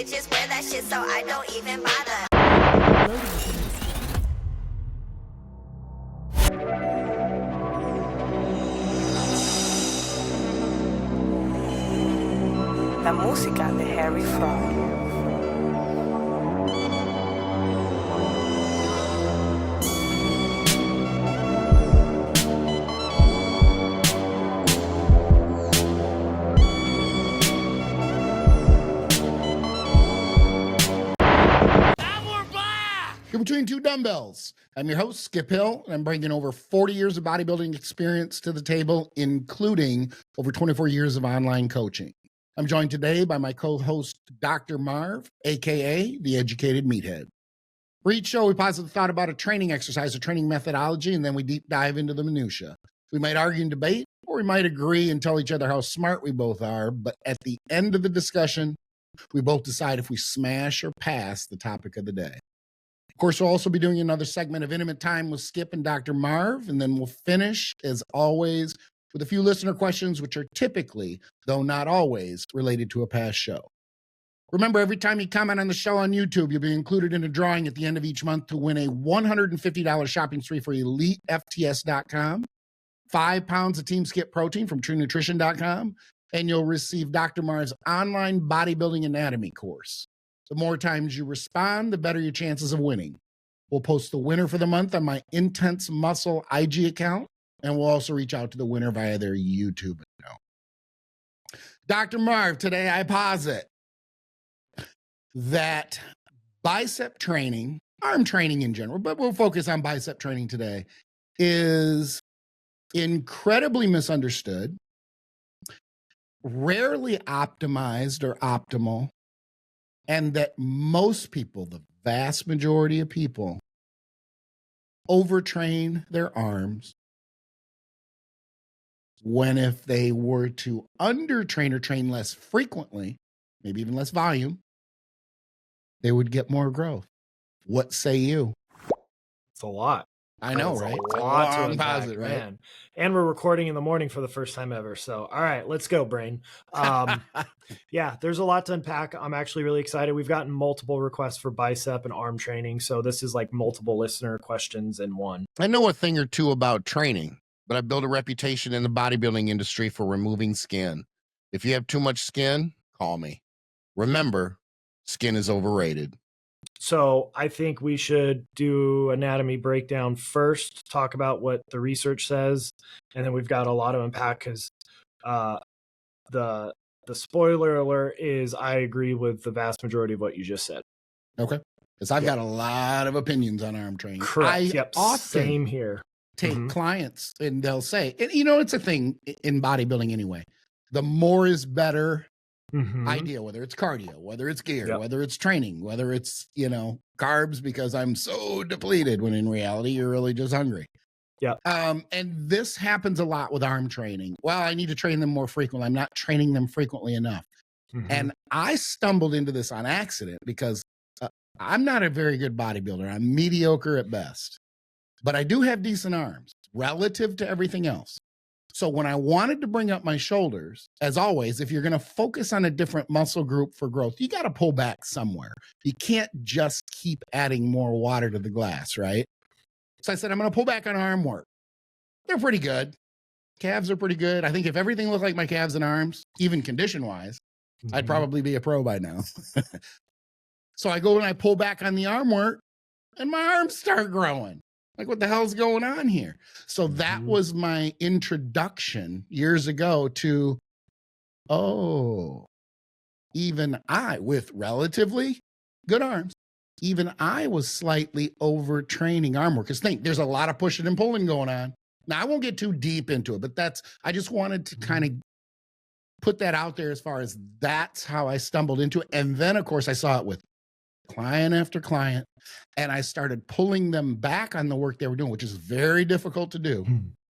bitches wear that shit, so I don't even bother. La música de Harry Fraud. Between Two Dumbbells. I'm your host, Skip Hill, and I'm bringing over 40 years of bodybuilding experience to the table, including over 24 years of online coaching. I'm joined today by my co-host, Dr. Marv, aka The Educated Meathead. For each show, we posit the thought about a training exercise, a training methodology, and then we deep dive into the minutia. We might argue and debate, or we might agree and tell each other how smart we both are, but at the end of the discussion, we both decide if we smash or pass the topic of the day. Of course, we'll also be doing another segment of Intimate Time with Skip and Dr. Marv, and then we'll finish, as always, with a few listener questions, which are typically, though not always, related to a past show. Remember, every time you comment on the show on YouTube, you'll be included in a drawing at the end of each month to win a $150 shopping spree for EliteFTS.com, 5 pounds of TEAMSKIP Protein from TrueNutrition.com, and you'll receive Dr. Marv's online bodybuilding anatomy course. The more times you respond, the better your chances of winning. We'll post the winner for the month on my Intense Muscle IG account, and we'll also reach out to the winner via their YouTube account. Dr. Marv, today I posit that bicep training, arm training in general, but we'll focus on bicep training today, is incredibly misunderstood, rarely optimized or optimal, and that most people, the vast majority of people, overtrain their arms when if they were to undertrain or train less frequently, maybe even less volume, they would get more growth. What say you? It's a lot. I know, right? A lot to Long unpack, posit, right? man. And we're recording in the morning for the first time ever. So, all right, let's go, brain. Yeah, there's a lot to unpack. I'm actually really excited. We've gotten multiple requests for bicep and arm training. So this is like multiple listener questions in one. I know a thing or two about training, but I've built a reputation in the bodybuilding industry for removing skin. If you have too much skin, call me. Remember, skin is overrated. So I think we should do anatomy breakdown first, talk about what the research says, and then we've got a lot to unpack because the spoiler alert is I agree with the vast majority of what you just said. Okay. Because I've got a lot of opinions on arm training. Correct. I often Same here. take clients and they'll say, and you know, it's a thing in bodybuilding anyway. The more is better idea, whether it's cardio, whether it's gear, whether it's training, whether it's, you know, carbs, because I'm so depleted when in reality, you're really just hungry. Yeah. And this happens a lot with arm training. Well, I need to train them more frequently. I'm not training them frequently enough. And I stumbled into this on accident because I'm not a very good bodybuilder. I'm mediocre at best, but I do have decent arms relative to everything else. So when I wanted to bring up my shoulders, as always, if you're going to focus on a different muscle group for growth, you got to pull back somewhere. You can't just keep adding more water to the glass, right? So I said, I'm going to pull back on arm work. They're pretty good. Calves are pretty good. I think if everything looked like my calves and arms, even condition-wise, I'd probably be a pro by now. So I go and I pull back on the arm work, and my arms start growing. Like, what the hell's going on here? So that was my introduction years ago to, oh, even I, with relatively good arms, even I was slightly overtraining arm work. Because think, there's a lot of pushing and pulling going on. Now, I won't get too deep into it, but I just wanted to kind of put that out there as far as that's how I stumbled into it. And then, of course, I saw it with client after client, and I started pulling them back on the work they were doing, which is very difficult to do.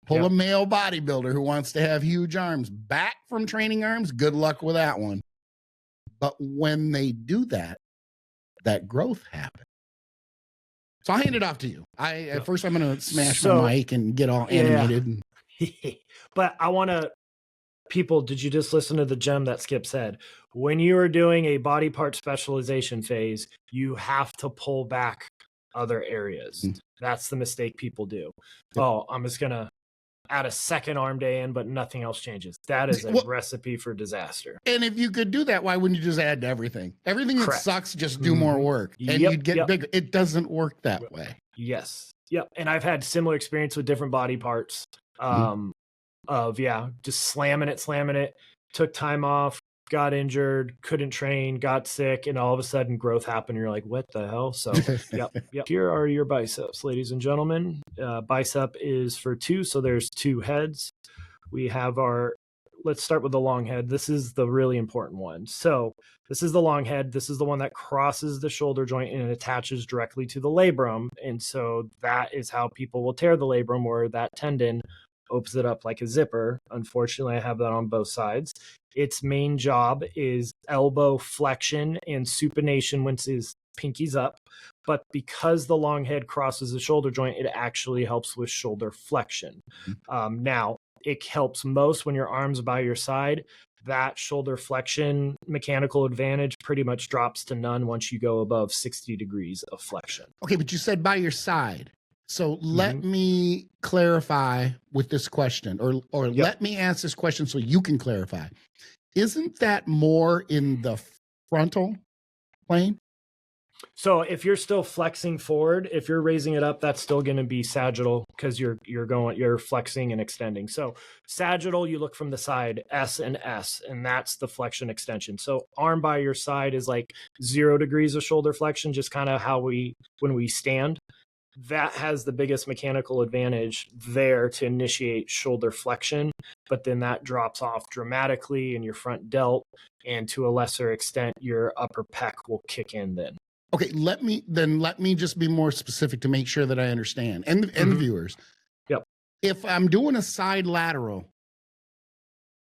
Pull a male bodybuilder who wants to have huge arms back from training arms, good luck with that one. But when they do that, that growth happens. So I'll hand it off to you. First I'm going to smash my mic and get all animated. But I want to people, did you just listen to the gem that Skip said? When you are doing a body part specialization phase, you have to pull back other areas. That's the mistake people do. Oh, I'm just going to add a second arm day in, but nothing else changes. That is a recipe for disaster. And if you could do that, why wouldn't you just add to everything? Everything that Correct. sucks, just do more work and you'd get bigger. It doesn't work that way. Yes. Yep. And I've had similar experience with different body parts of, just slamming it, took time off, got injured, couldn't train, got sick, and all of a sudden growth happened. You're like, what the hell? So, yep. Here are your biceps, ladies and gentlemen. Bicep is for 2, so there's 2 heads. We have let's start with the long head. This is the really important one. So this is the long head. This is the one that crosses the shoulder joint and it attaches directly to the labrum. And so that is how people will tear the labrum, where that tendon opens it up like a zipper. Unfortunately, I have that on both sides. Its main job is elbow flexion and supination when his pinky's up. But because the long head crosses the shoulder joint, it actually helps with shoulder flexion. Now, it helps most when your arms are by your side. That shoulder flexion mechanical advantage pretty much drops to none once you go above 60 degrees of flexion. Okay, but you said by your side. So let me clarify with this question, or let me ask this question so you can clarify. Isn't that more in the frontal plane? So if you're still flexing forward, if you're raising it up, that's still going to be sagittal because you're flexing and extending. So sagittal, you look from the side, S and S, and that's the flexion extension. So arm by your side is like 0 degrees of shoulder flexion, just kind of how when we stand. That has the biggest mechanical advantage there to initiate shoulder flexion, but then that drops off dramatically in your front delt, and to a lesser extent, your upper pec will kick in then. Okay, let me just be more specific to make sure that I understand, and the viewers. Yep. If I'm doing a side lateral,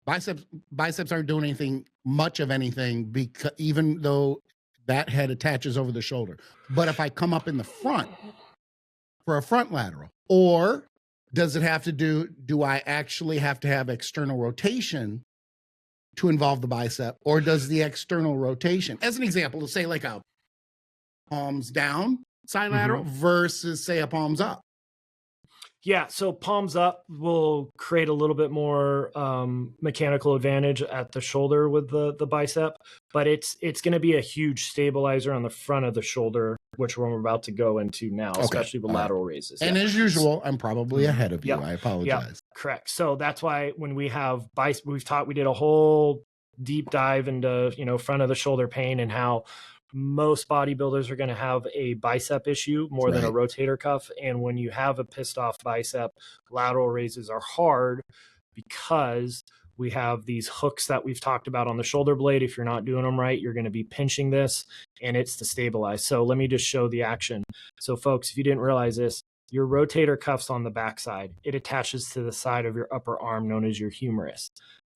biceps aren't doing much of anything, because even though that head attaches over the shoulder. But if I come up in the front for a front lateral, or does it have to do I actually have to have external rotation to involve the bicep, or does the external rotation, as an example, let's say like a palms down side lateral versus say a palms up? Yeah, so palms up will create a little bit more mechanical advantage at the shoulder with the bicep, but it's going to be a huge stabilizer on the front of the shoulder, which we're about to go into now, especially with lateral raises. And as usual, I'm probably ahead of you. I apologize. Correct. So that's why when we have we did a whole deep dive into front of the shoulder pain and how most bodybuilders are going to have a bicep issue more than a rotator cuff. And when you have a pissed off bicep, lateral raises are hard because we have these hooks that we've talked about on the shoulder blade. If you're not doing them right, you're going to be pinching this, and it's to stabilize. So let me just show the action. So folks, if you didn't realize this, your rotator cuff's on the backside. It attaches to the side of your upper arm known as your humerus.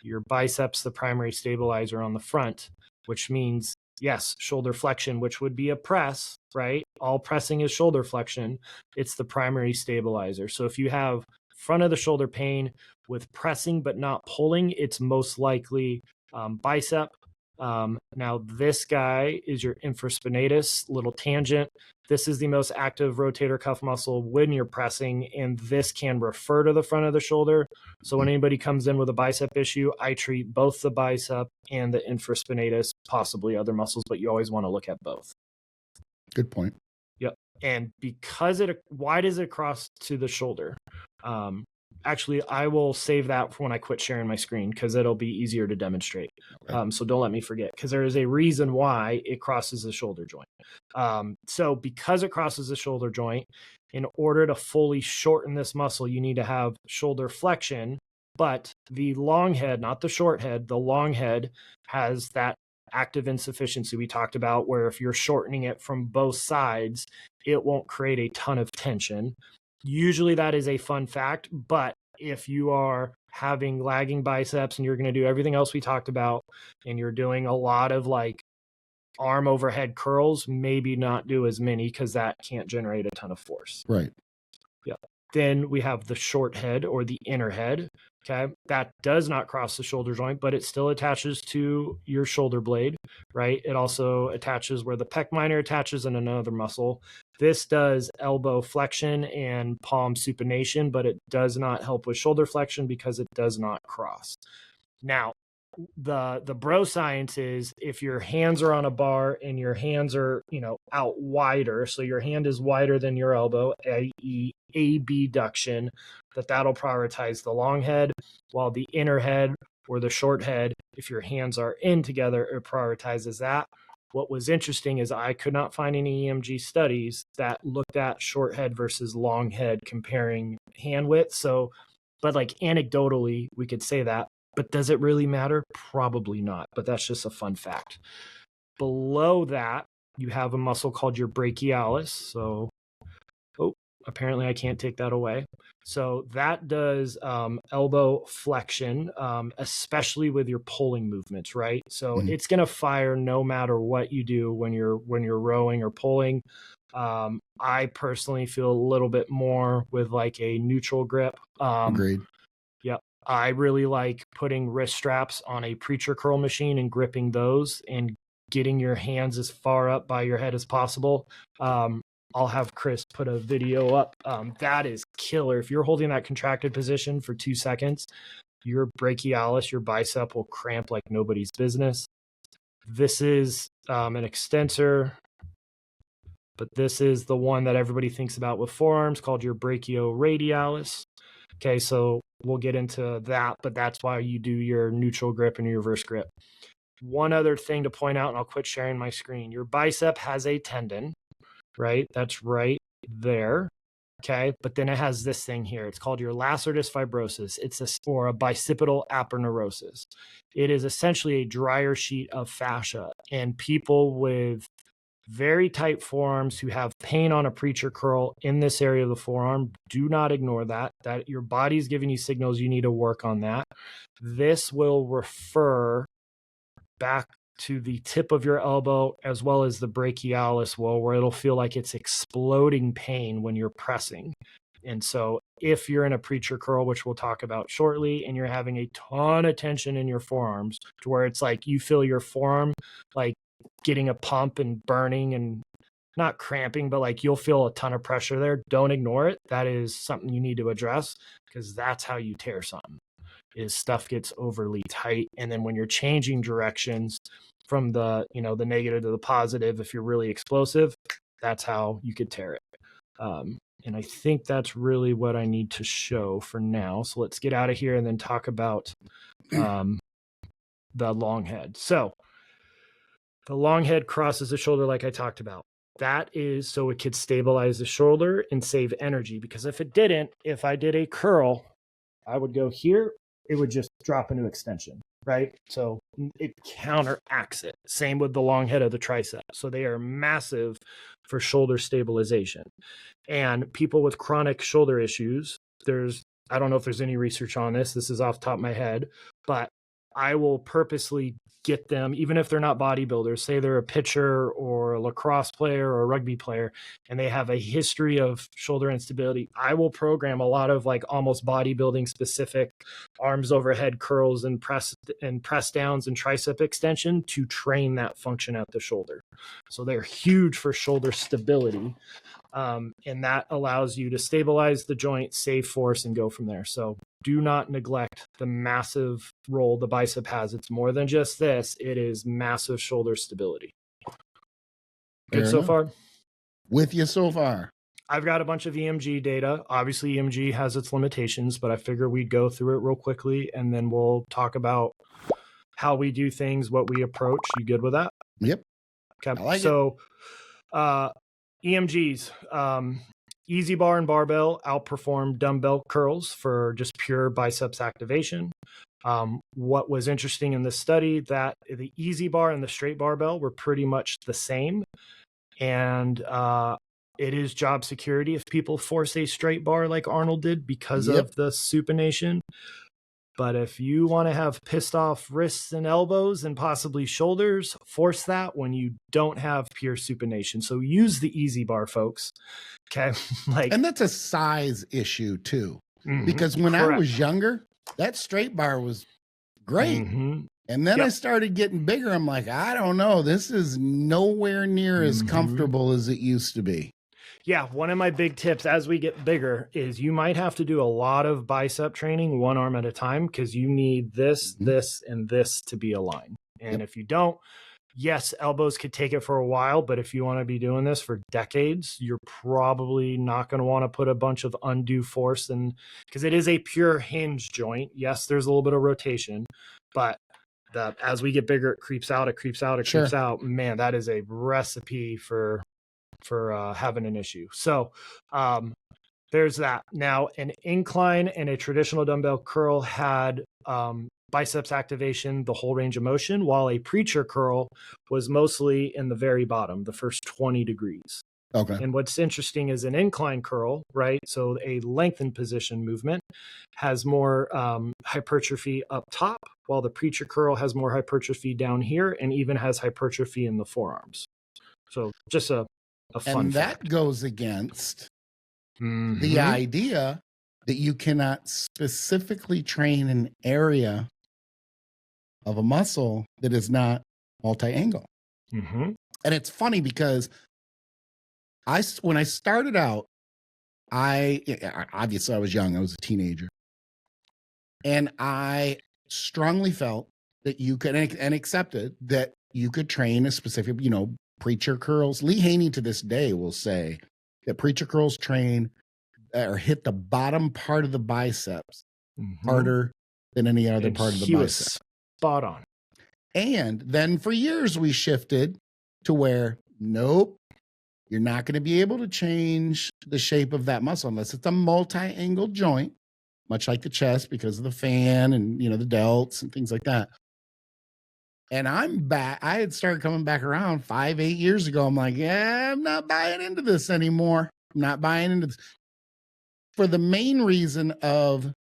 Your bicep's the primary stabilizer on the front, which means yes, shoulder flexion, which would be a press, right? All pressing is shoulder flexion. It's the primary stabilizer. So if you have front of the shoulder pain with pressing but not pulling, it's most likely bicep. Now this guy is your infraspinatus, little tangent. This is the most active rotator cuff muscle when you're pressing, and this can refer to the front of the shoulder. So when anybody comes in with a bicep issue, I treat both the bicep and the infraspinatus, possibly other muscles, but you always want to look at both. Good point. Yep. And because why does it cross to the shoulder? Actually, I will save that for when I quit sharing my screen because it'll be easier to demonstrate. Okay. So don't let me forget, because there is a reason why it crosses the shoulder joint. So because it crosses the shoulder joint, in order to fully shorten this muscle, you need to have shoulder flexion. But the long head, not the short head, the long head has that active insufficiency we talked about, where if you're shortening it from both sides, it won't create a ton of tension. Usually that is a fun fact, but if you are having lagging biceps and you're going to do everything else we talked about, and you're doing a lot of like arm overhead curls, maybe not do as many because that can't generate a ton of force. Right. Yeah. Then we have the short head or the inner head. Okay. That does not cross the shoulder joint, but it still attaches to your shoulder blade, right? It also attaches where the pec minor attaches in another muscle. This does elbow flexion and palm supination, but it does not help with shoulder flexion because it does not cross. Now, the bro science is if your hands are on a bar and your hands are, out wider, so your hand is wider than your elbow, i.e. abduction, that'll prioritize the long head, while the inner head or the short head, if your hands are in together, it prioritizes that. What was interesting is I could not find any EMG studies that looked at short head versus long head comparing hand width. So, but like anecdotally, we could say that. But does it really matter? Probably not, but that's just a fun fact. Below that, you have a muscle called your brachialis. So, apparently I can't take that away. So that does elbow flexion, especially with your pulling movements, right? So it's going to fire no matter what you do when you're rowing or pulling. I personally feel a little bit more with like a neutral grip. Agreed. Yep. I really like putting wrist straps on a preacher curl machine and gripping those and getting your hands as far up by your head as possible. I'll have Chris put a video up. That is killer. If you're holding that contracted position for 2 seconds, your brachialis, your bicep will cramp like nobody's business. This is an extensor, but this is the one that everybody thinks about with forearms called your brachioradialis. Okay, so we'll get into that, but that's why you do your neutral grip and your reverse grip. One other thing to point out, and I'll quit sharing my screen. Your bicep has a tendon, right? That's right there. Okay, but then it has this thing here. It's called your lacertus fibrosis. It's or a bicipital aponeurosis. It is essentially a drier sheet of fascia, and people with very tight forearms who have pain on a preacher curl in this area of the forearm, do not ignore that your body's giving you signals you need to work on that. This will refer back to the tip of your elbow as well as the brachialis where it'll feel like it's exploding pain when you're pressing. And so if you're in a preacher curl, which we'll talk about shortly, and you're having a ton of tension in your forearms to where it's like you feel your forearm like getting a pump and burning and not cramping, but like you'll feel a ton of pressure there. Don't ignore it. That is something you need to address because that's how you tear something, is stuff gets overly tight. And then when you're changing directions from the, the negative to the positive, if you're really explosive, that's how you could tear it. And I think that's really what I need to show for now. So let's get out of here and then talk about the long head. So the long head crosses the shoulder like I talked about. That is so it could stabilize the shoulder and save energy. Because if it didn't, if I did a curl, I would go here, it would just drop into extension, right? So it counteracts it. Same with the long head of the tricep. So they are massive for shoulder stabilization. And people with chronic shoulder issues, I don't know if there's any research on this. This is off the top of my head, but I will purposely get them, even if they're not bodybuilders, say they're a pitcher or a lacrosse player or a rugby player, and they have a history of shoulder instability. I will program a lot of like almost bodybuilding specific arms overhead curls and press downs and tricep extension to train that function at the shoulder. So they're huge for shoulder stability. And that allows you to stabilize the joint, save force, and go from there. So do not neglect the massive role the bicep has. It's more than just this. It is massive shoulder stability. Good so far? With you so far. I've got a bunch of EMG data. Obviously, EMG has its limitations, but I figure we'd go through it real quickly, and then we'll talk about how we do things, what we approach. You good with that? Yep. Okay. I like so, EMGs, easy bar and barbell outperform dumbbell curls for just pure biceps activation. What was interesting in this study that the easy bar and the straight barbell were pretty much the same. And it is job security if people force a straight bar like Arnold did because of the supination. But if you want to have pissed off wrists and elbows and possibly shoulders, force that when you don't have pure supination. So use the easy bar, folks. Okay. And that's a size issue too. Mhm, Because when correct. I was younger, that straight bar was great. Mhm. And then Yep. I started getting bigger. I'm like, I don't know. This is nowhere near as comfortable as it used to be. Yeah, one of my big tips as we get bigger is you might have to do a lot of bicep training, one arm at a time, because you need this, this, and this to be aligned. And if you don't, yes, elbows could take it for a while, but if you want to be doing this for decades, you're probably not going to want to put a bunch of undue force in, because it is a pure hinge joint. Yes, there's a little bit of rotation, but as we get bigger, it creeps out, it creeps out, it Sure. creeps out. Man, that is a recipe for having an issue. So there's that. Now, an incline and a traditional dumbbell curl had biceps activation the whole range of motion, while a preacher curl was mostly in the very bottom, the first 20 degrees. Okay. And what's interesting is an incline curl, right? So a lengthened position movement has more hypertrophy up top, while the preacher curl has more hypertrophy down here and even has hypertrophy in the forearms. So just a fun And that fact. goes against the Mhm. idea that you cannot specifically train an area of a muscle that is not multi-angle. Mhm. And it's funny because when I started out, obviously I was young, I was a teenager. And I strongly felt that you could, and accepted that you could train a specific, preacher curls. Lee Haney to this day will say that preacher curls train or hit the bottom part of the biceps Mhm. harder than any other And part of the he bicep. was spot on. And then for years we shifted to where, nope, you're not going to be able to change the shape of that muscle unless it's a multi-angle joint, much like the chest because of the fan and, the delts and things like that. And I'm back. I had started coming back around 5-8 years ago. I'm like, yeah, I'm not buying into this anymore. I'm not buying into this for the main reason of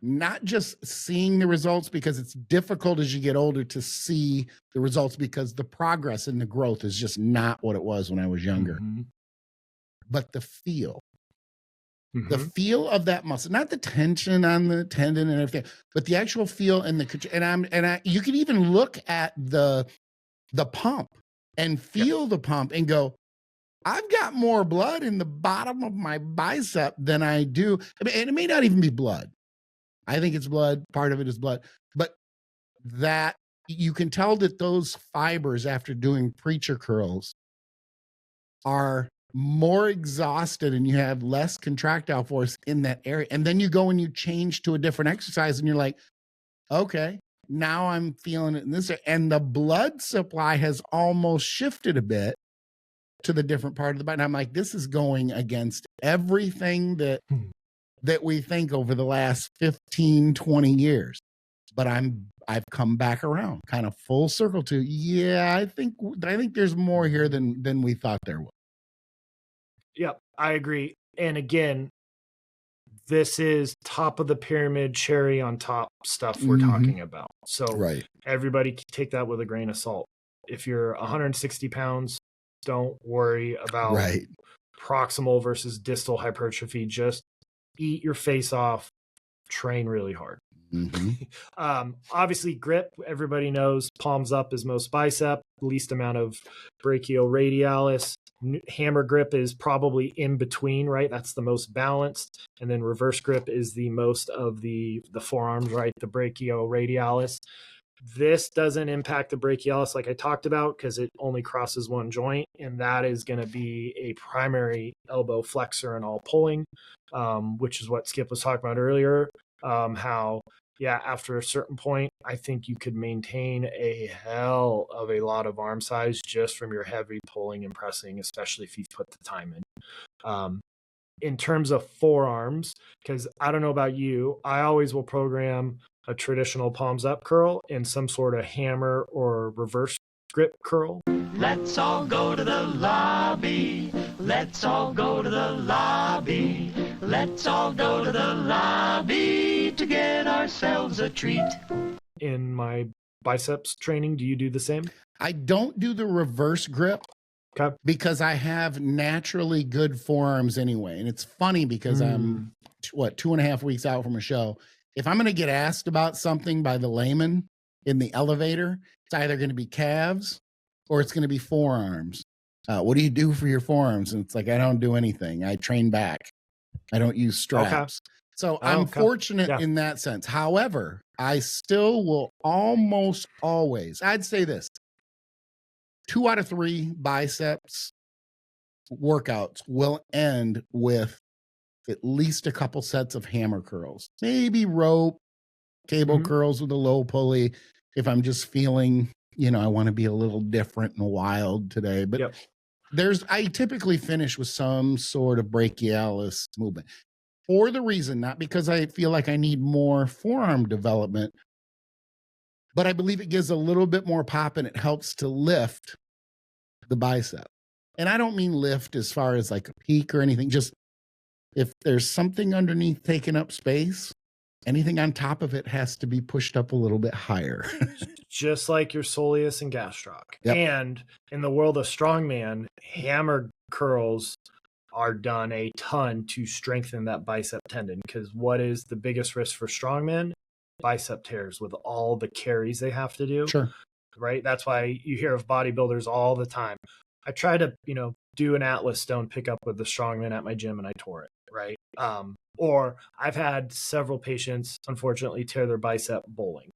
not just seeing the results, because it's difficult as you get older to see the results because the progress and the growth is just not what it was when I was younger. Mhm. But the feel Mhm. of that muscle, not the tension on the tendon and everything, but the actual feel and you can even look at the pump and feel the pump and go, I've got more blood in the bottom of my bicep than I do. And it may not even be blood. I think it's blood. Part of it is blood, but that you can tell that those fibers after doing preacher curls are more exhausted and you have less contractile force in that area. And then you go and you change to a different exercise and you're like, okay, now I'm feeling it in this area. And the blood supply has almost shifted a bit to the different part of the body. And I'm like, this is going against everything that we think over the last 15, 20 years. But I've come back around kind of full circle to, yeah, I think there's more here than we thought there was. Yep, I agree. And again, this is top of the pyramid, cherry on top stuff we're talking about. So Right. everybody take that with a grain of salt. If you're 160 pounds, don't worry about Right. proximal versus distal hypertrophy. Just eat your face off, train really hard. Obviously grip, everybody knows palms up is most bicep, least amount of brachioradialis. Hammer grip is probably in between, right? That's the most balanced. And then reverse grip is the most of the forearms, right? The brachioradialis. This doesn't impact the brachialis like I talked about because it only crosses one joint, and that is going to be a primary elbow flexor and all pulling, which is what Skip was talking about earlier. How, after a certain point, I think you could maintain a hell of a lot of arm size just from your heavy pulling and pressing, especially if you've put the time in. In terms of forearms, because I don't know about you, I always will program a traditional palms up curl in some sort of hammer or reverse grip curl. Let's all go to the lobby. Let's all go to the lobby. Let's all go to the lobby to get ourselves a treat. In my biceps training, do you do the same? I don't do the reverse grip Okay. because I have naturally good forearms anyway. And it's funny because I'm, 2.5 weeks out from a show. If I'm going to get asked about something by the layman in the elevator, it's either going to be calves or it's going to be forearms. What do you do for your forearms? And it's like, I don't do anything. I train back. I don't use straps. So I'm fortunate in that sense. However, I still will almost always, I'd say this, 2 out of 3 biceps workouts will end with at least a couple sets of hammer curls, maybe rope, cable curls with a low pulley. If I'm just feeling, I want to be a little different and wild today, but I typically finish with some sort of brachialis movement for the reason, not because I feel like I need more forearm development, but I believe it gives a little bit more pop and it helps to lift the bicep. And I don't mean lift as far as like a peak or anything, just if there's something underneath taking up space, anything on top of it has to be pushed up a little bit higher. Just like your soleus and gastroc. Yep. And in the world of strongman, hammer curls are done a ton to strengthen that bicep tendon, because what is the biggest risk for strongmen? Bicep tears with all the carries they have to do. Sure. Right? That's why you hear of bodybuilders all the time. I tried to, do an Atlas stone pickup with the strongman at my gym and I tore it. Right. Or I've had several patients, unfortunately, tear their bicep bowling.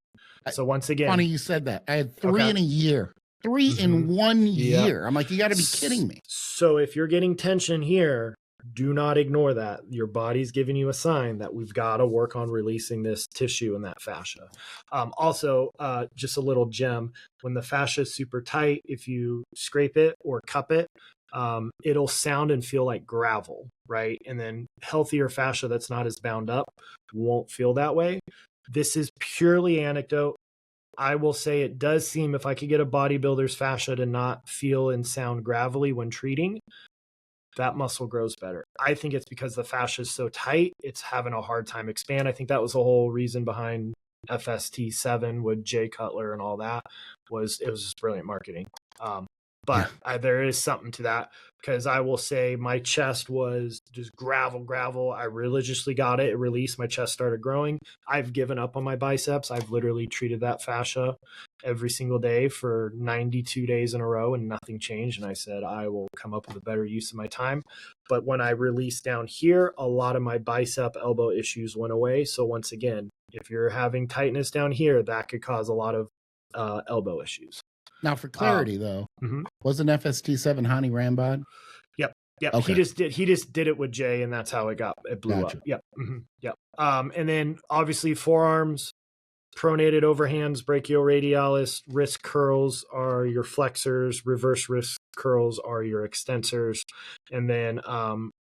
So once again, funny you said that. I had 3 in a year, 3 in 1 year. I'm like, you got to be kidding me. So if you're getting tension here, do not ignore that. Your body's giving you a sign that we've got to work on releasing this tissue and that fascia. Also, just a little gem, when the fascia is super tight, if you scrape it or cup it, it'll sound and feel like gravel, right? And then healthier fascia that's not as bound up won't feel that way. This is purely anecdote. I will say it does seem, if I could get a bodybuilder's fascia to not feel and sound gravelly when treating, that muscle grows better. I think it's because the fascia is so tight, it's having a hard time expand. I think that was the whole reason behind FST7 with Jay Cutler and all that, it was just brilliant marketing. But there is something to that, because I will say my chest was just gravel. I religiously got it. It released. My chest started growing. I've given up on my biceps. I've literally treated that fascia every single day for 92 days in a row and nothing changed. And I said, I will come up with a better use of my time. But when I released down here, a lot of my bicep elbow issues went away. So once again, if you're having tightness down here, that could cause a lot of elbow issues. Now, for clarity, though, wasn't FST7 Hani Rambod? Yep. Okay. He just did it with Jay, and that's how it blew up. Yep. Yep. And then obviously forearms, pronated overhands, brachioradialis, wrist curls are your flexors, reverse wrist curls are your extensors. And then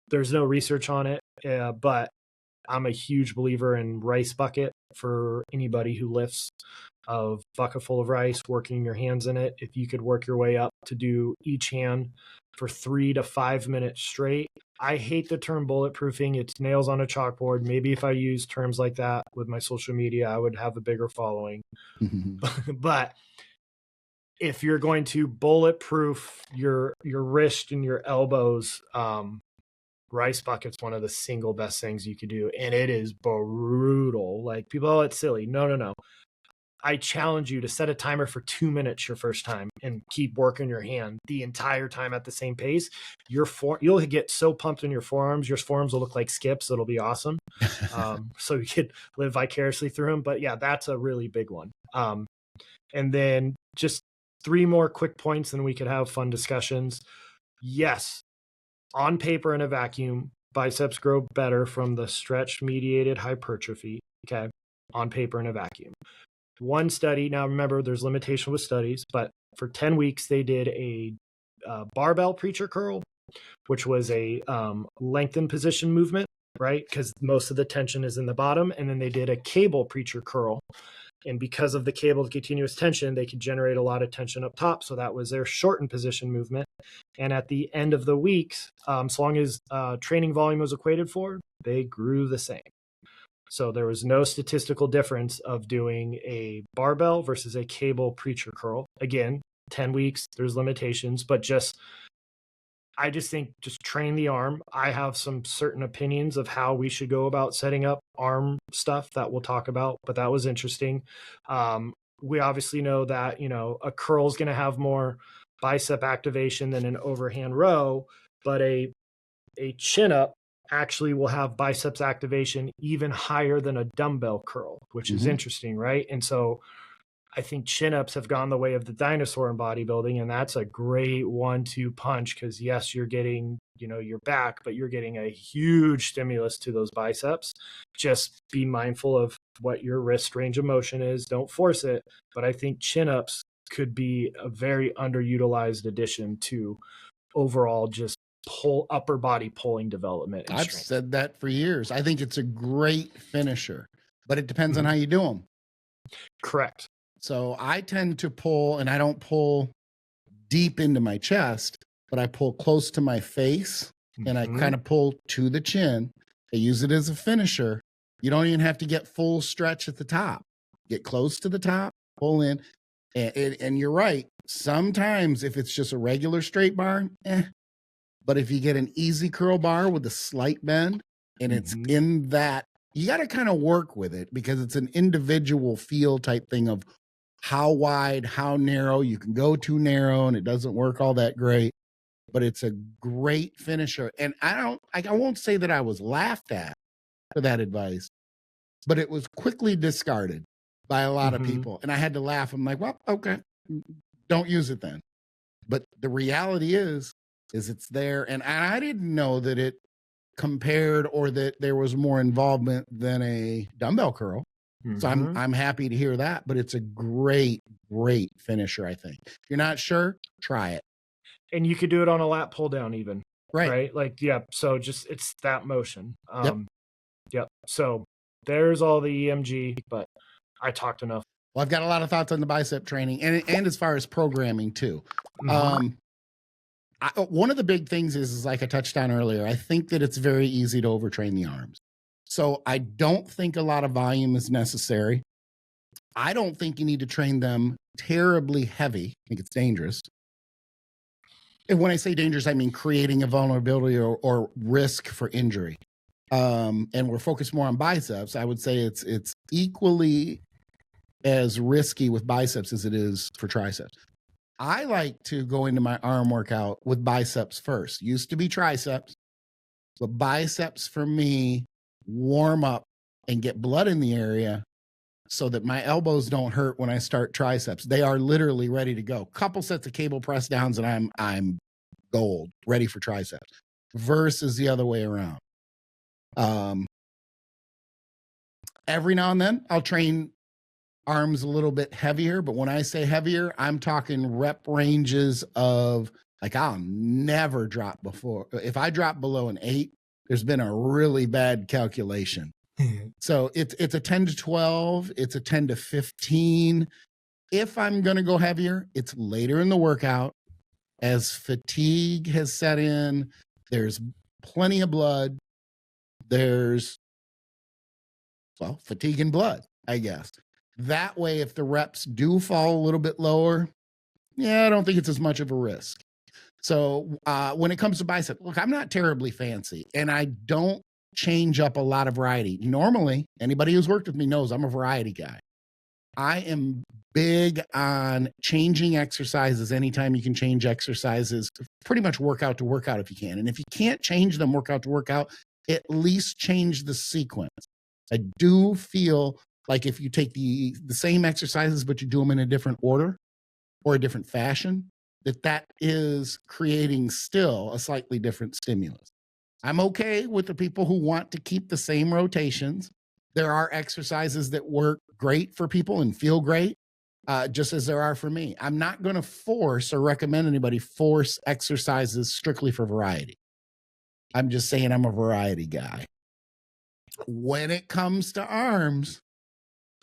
there's no research on it, but I'm a huge believer in rice bucket for anybody who lifts. Of bucket full of rice, working your hands in it. If you could work your way up to do each hand for 3 to 5 minutes straight. I hate the term bulletproofing. It's nails on a chalkboard. Maybe if I use terms like that with my social media, I would have a bigger following. But if you're going to bulletproof your wrist and your elbows, rice bucket's one of the single best things you could do. And it is brutal. Like people, oh, it's silly. No. I challenge you to set a timer for 2 minutes your first time and keep working your hand the entire time at the same pace. You'll get so pumped in your forearms. Your forearms will look like skips. It'll be awesome. So you could live vicariously through them. But yeah, that's a really big one. And then just 3 more quick points and we could have fun discussions. Yes, on paper in a vacuum, biceps grow better from the stretch-mediated hypertrophy. Okay, on paper in a vacuum. One study, now remember there's limitation with studies, but for 10 weeks they did a barbell preacher curl, which was a lengthened position movement, right? Because most of the tension is in the bottom. And then they did a cable preacher curl. And because of the cable continuous tension, they could generate a lot of tension up top. So that was their shortened position movement. And at the end of the week, as long as training volume was equated for, they grew the same. So there was no statistical difference of doing a barbell versus a cable preacher curl. Again, 10 weeks, there's limitations, but I just think just train the arm. I have some certain opinions of how we should go about setting up arm stuff that we'll talk about, but that was interesting. We obviously know that, a curl is going to have more bicep activation than an overhand row, but a chin up actually will have biceps activation even higher than a dumbbell curl, which is interesting, right? And so I think chin-ups have gone the way of the dinosaur in bodybuilding, and that's a great 1-2 punch because, yes, you're getting, your back, but you're getting a huge stimulus to those biceps. Just be mindful of what your wrist range of motion is. Don't force it, but I think chin-ups could be a very underutilized addition to overall just upper body pulling development. And I've strength. said that for years. I think it's a great finisher, but it depends on how you do them. Correct. So I tend to pull, and I don't pull deep into my chest, but I pull close to my face, and I kind of pull to the chin. I use it as a finisher. You don't even have to get full stretch at the top. Get close to the top, pull in, and you're right. Sometimes if it's just a regular straight bar, but if you get an easy curl bar with a slight bend, and it's in that, you got to kind of work with it because it's an individual feel type thing of how wide, how narrow. You can go too narrow and it doesn't work all that great, but it's a great finisher. And I won't say that I was laughed at for that advice, but it was quickly discarded by a lot of people. And I had to laugh. I'm like, well, okay, don't use it then. But the reality is it's there. And I didn't know that it compared or that there was more involvement than a dumbbell curl. So I'm happy to hear that, but it's a great finisher. I think if you're not sure, try it. And you could do it on a lat pull down even. Right. Like, yeah. So just, it's that motion. Yep. So there's all the EMG, but I talked enough. Well, I've got a lot of thoughts on the bicep training and as far as programming too. One of the big things is like I touched on earlier, I think that it's very easy to overtrain the arms. So I don't think a lot of volume is necessary. I don't think you need to train them terribly heavy. I think it's dangerous. And when I say dangerous, I mean creating a vulnerability or risk for injury. And we're focused more on biceps. I would say it's equally as risky with biceps as it is for triceps. I like to go into my arm workout with biceps first. Used to be triceps, but biceps for me warm up and get blood in the area so that my elbows don't hurt when I start triceps. They are literally ready to go. Couple sets of cable press downs and I'm gold, ready for triceps, versus the other way around. Every now and then I'll train arms a little bit heavier, but when I say heavier, I'm talking rep ranges of like, I'll never drop before. If I drop below an 8, there's been a really bad calculation. So it's a 10 to 12, it's a 10 to 15. If I'm going to go heavier, it's later in the workout as fatigue has set in. There's plenty of blood. There's, fatigue and blood, I guess. That way, if the reps do fall a little bit lower, I don't think it's as much of a risk. So when it comes to bicep, look, I'm not terribly fancy and I don't change up a lot of variety. Normally, anybody who's worked with me knows I'm a variety guy. I am big on changing exercises anytime you can change exercises, pretty much workout to workout if you can. And if you can't change them workout to workout, at least change the sequence. I do feel like if you take the same exercises, but you do them in a different order or a different fashion, that is creating still a slightly different stimulus. I'm okay with the people who want to keep the same rotations. There are exercises that work great for people and feel great, just as there are for me. I'm not going to force or recommend anybody force exercises strictly for variety. I'm just saying I'm a variety guy. When it comes to arms,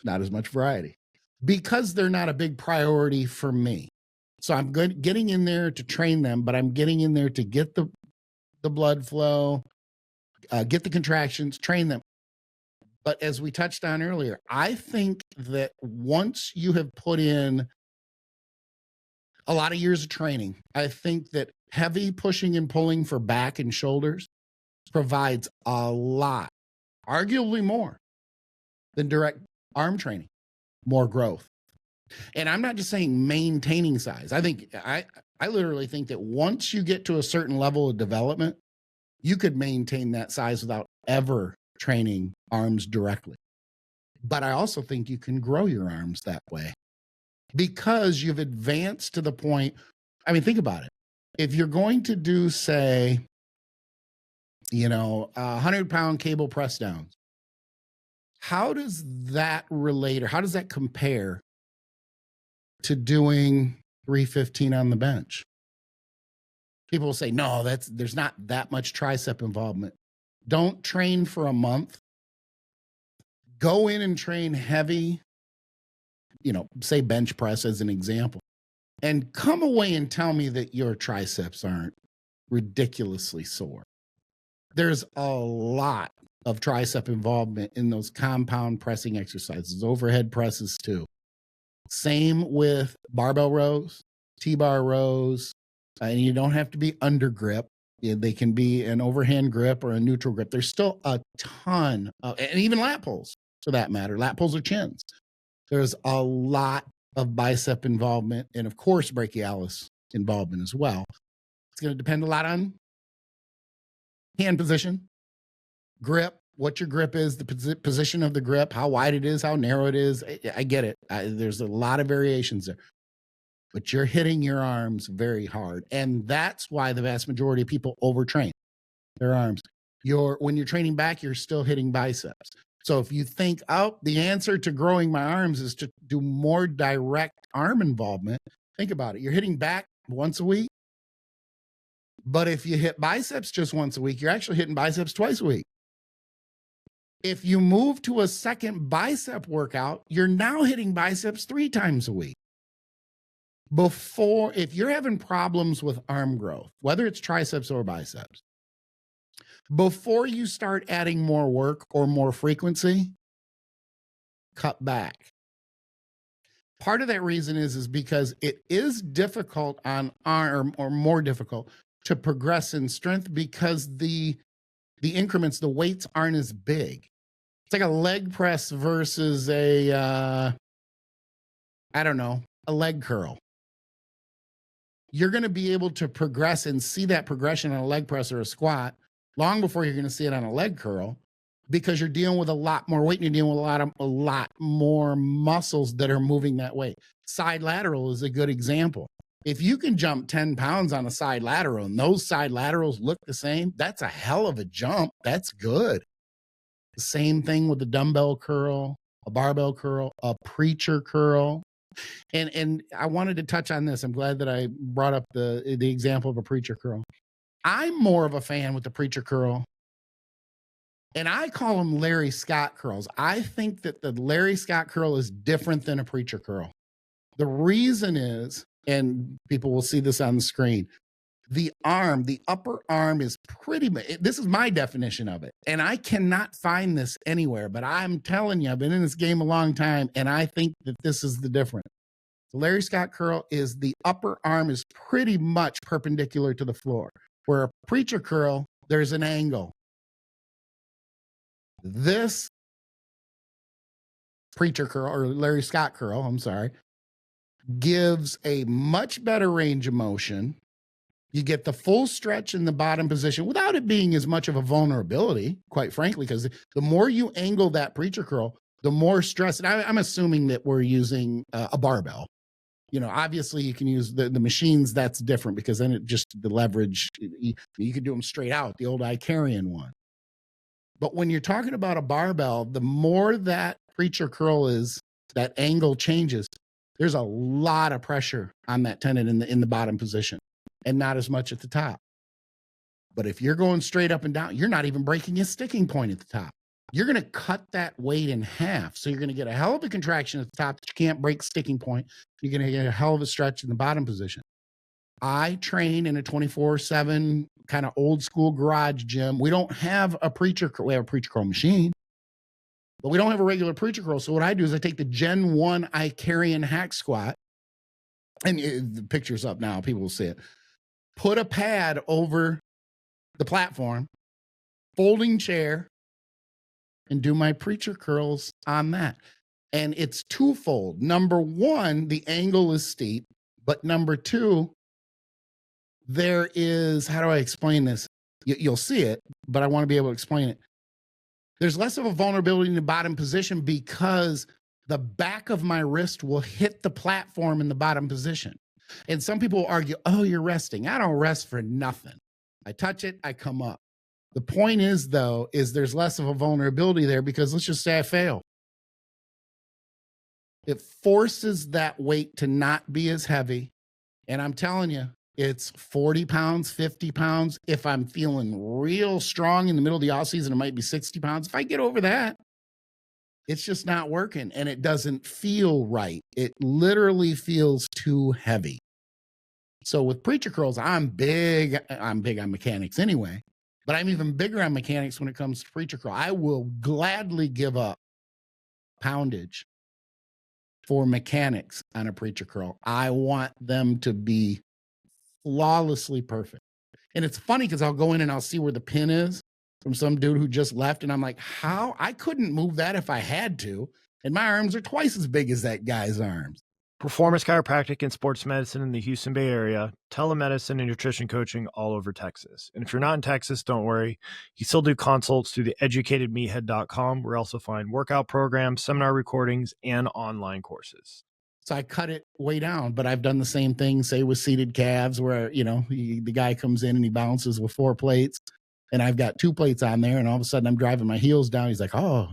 not as much variety. because they're not a big priority for me. So I'm getting in there to train them, but I'm getting in there to get the blood flow, get the contractions, train them. But as we touched on earlier, I think that once you have put in a lot of years of training, I think that heavy pushing and pulling for back and shoulders provides a lot, arguably more than direct arm training, more growth. And I'm not just saying maintaining size. I literally think that once you get to a certain level of development, you could maintain that size without ever training arms directly. But I also think you can grow your arms that way because you've advanced to the point. I mean, think about it. If you're going to do, say, 100-pound cable press downs, how does that relate, or how does that compare to doing 315 on the bench? People will say, no, there's not that much tricep involvement. Don't train for a month. Go in and train heavy, say bench press as an example, and come away and tell me that your triceps aren't ridiculously sore. There's a lot of tricep involvement in those compound pressing exercises, overhead presses too. Same with barbell rows, T-bar rows, and you don't have to be under grip. They can be an overhand grip or a neutral grip. There's still a ton of, and even lat pulls for that matter, lat pulls or chins. There's a lot of bicep involvement and of course brachialis involvement as well. It's going to depend a lot on hand position, grip, what your grip is, the position of the grip, how wide it is, how narrow it is. I get it. There's a lot of variations there. But you're hitting your arms very hard. And that's why the vast majority of people overtrain their arms. When you're training back, you're still hitting biceps. So if you think, the answer to growing my arms is to do more direct arm involvement, think about it. You're hitting back once a week. But if you hit biceps just once a week, you're actually hitting biceps twice a week. If you move to a second bicep workout, you're now hitting biceps 3 times a week. If you're having problems with arm growth, whether it's triceps or biceps, before you start adding more work or more frequency, cut back. Part of that reason is because it is difficult on arm, or more difficult to progress in strength because the increments, the weights aren't as big. It's like a leg press versus a leg curl. You're going to be able to progress and see that progression on a leg press or a squat long before you're going to see it on a leg curl, because you're dealing with a lot more weight and you're dealing with a lot more muscles that are moving that way. Side lateral is a good example. If you can jump 10 pounds on a side lateral and those side laterals look the same, that's a hell of a jump. That's good. The same thing with the dumbbell curl, a barbell curl, a preacher curl. And I wanted to touch on this. I'm glad that I brought up the example of a preacher curl. I'm more of a fan with the preacher curl, and I call them Larry Scott curls. I think that the Larry Scott curl is different than a preacher curl. The reason is, and people will see this on the screen, the upper arm is this is my definition of it. And I cannot find this anywhere, but I'm telling you, I've been in this game a long time, and I think that this is the difference. The Larry Scott curl is the upper arm is pretty much perpendicular to the floor, where a preacher curl, there's an angle. This preacher curl, or Larry Scott curl, gives a much better range of motion. You get the full stretch in the bottom position without it being as much of a vulnerability, quite frankly, because the more you angle that preacher curl, the more stress. And I'm assuming that we're using a barbell. Obviously you can use the machines. That's different because then the leverage, you could do them straight out, the old Icarian one. But when you're talking about a barbell, the more that preacher curl is, that angle changes, there's a lot of pressure on that tendon in the bottom position, and not as much at the top. But if you're going straight up and down, you're not even breaking a sticking point at the top. you're going to cut that weight in half. So you're going to get a hell of a contraction at the top that you can't break sticking point. You're going to get a hell of a stretch in the bottom position. I train in a 24/7 kind of old school garage gym. We don't have a preacher. We have a preacher curl machine, but we don't have a regular preacher curl. So what I do is I take the Gen 1 Icarian hack squat, and the picture's up now. People will see it. Put a pad over the platform, folding chair, and do my preacher curls on that. And it's twofold. Number one, the angle is steep, but number two, there is, how do I explain this? You'll see it, but I want to be able to explain it. There's less of a vulnerability in the bottom position because the back of my wrist will hit the platform in the bottom position. And some people will argue, oh, you're resting. I don't rest for nothing. I touch it, I come up. The point is, though, is there's less of a vulnerability there because let's just say I fail. It forces that weight to not be as heavy. And I'm telling you, it's 40 pounds, 50 pounds. If I'm feeling real strong in the middle of the off season, it might be 60 pounds. If I get over that, it's just not working and it doesn't feel right. It literally feels too heavy. So with preacher curls, I'm big on mechanics anyway, but I'm even bigger on mechanics when it comes to preacher curl. I will gladly give up poundage for mechanics on a preacher curl. I want them to be flawlessly perfect. And it's funny because I'll go in and I'll see where the pin is from some dude who just left. And I'm like, how? I couldn't move that if I had to. And my arms are twice as big as that guy's arms. Performance chiropractic and sports medicine in the Houston Bay Area, telemedicine and nutrition coaching all over Texas. And if you're not in Texas, don't worry. You still do consults through the educatedmeathead.com, where you also find workout programs, seminar recordings, and online courses. So I cut it way down, but I've done the same thing, say with seated calves where, you know, the guy comes in and he bounces with 4 plates and I've got 2 plates on there and all of a sudden I'm driving my heels down. He's like, oh,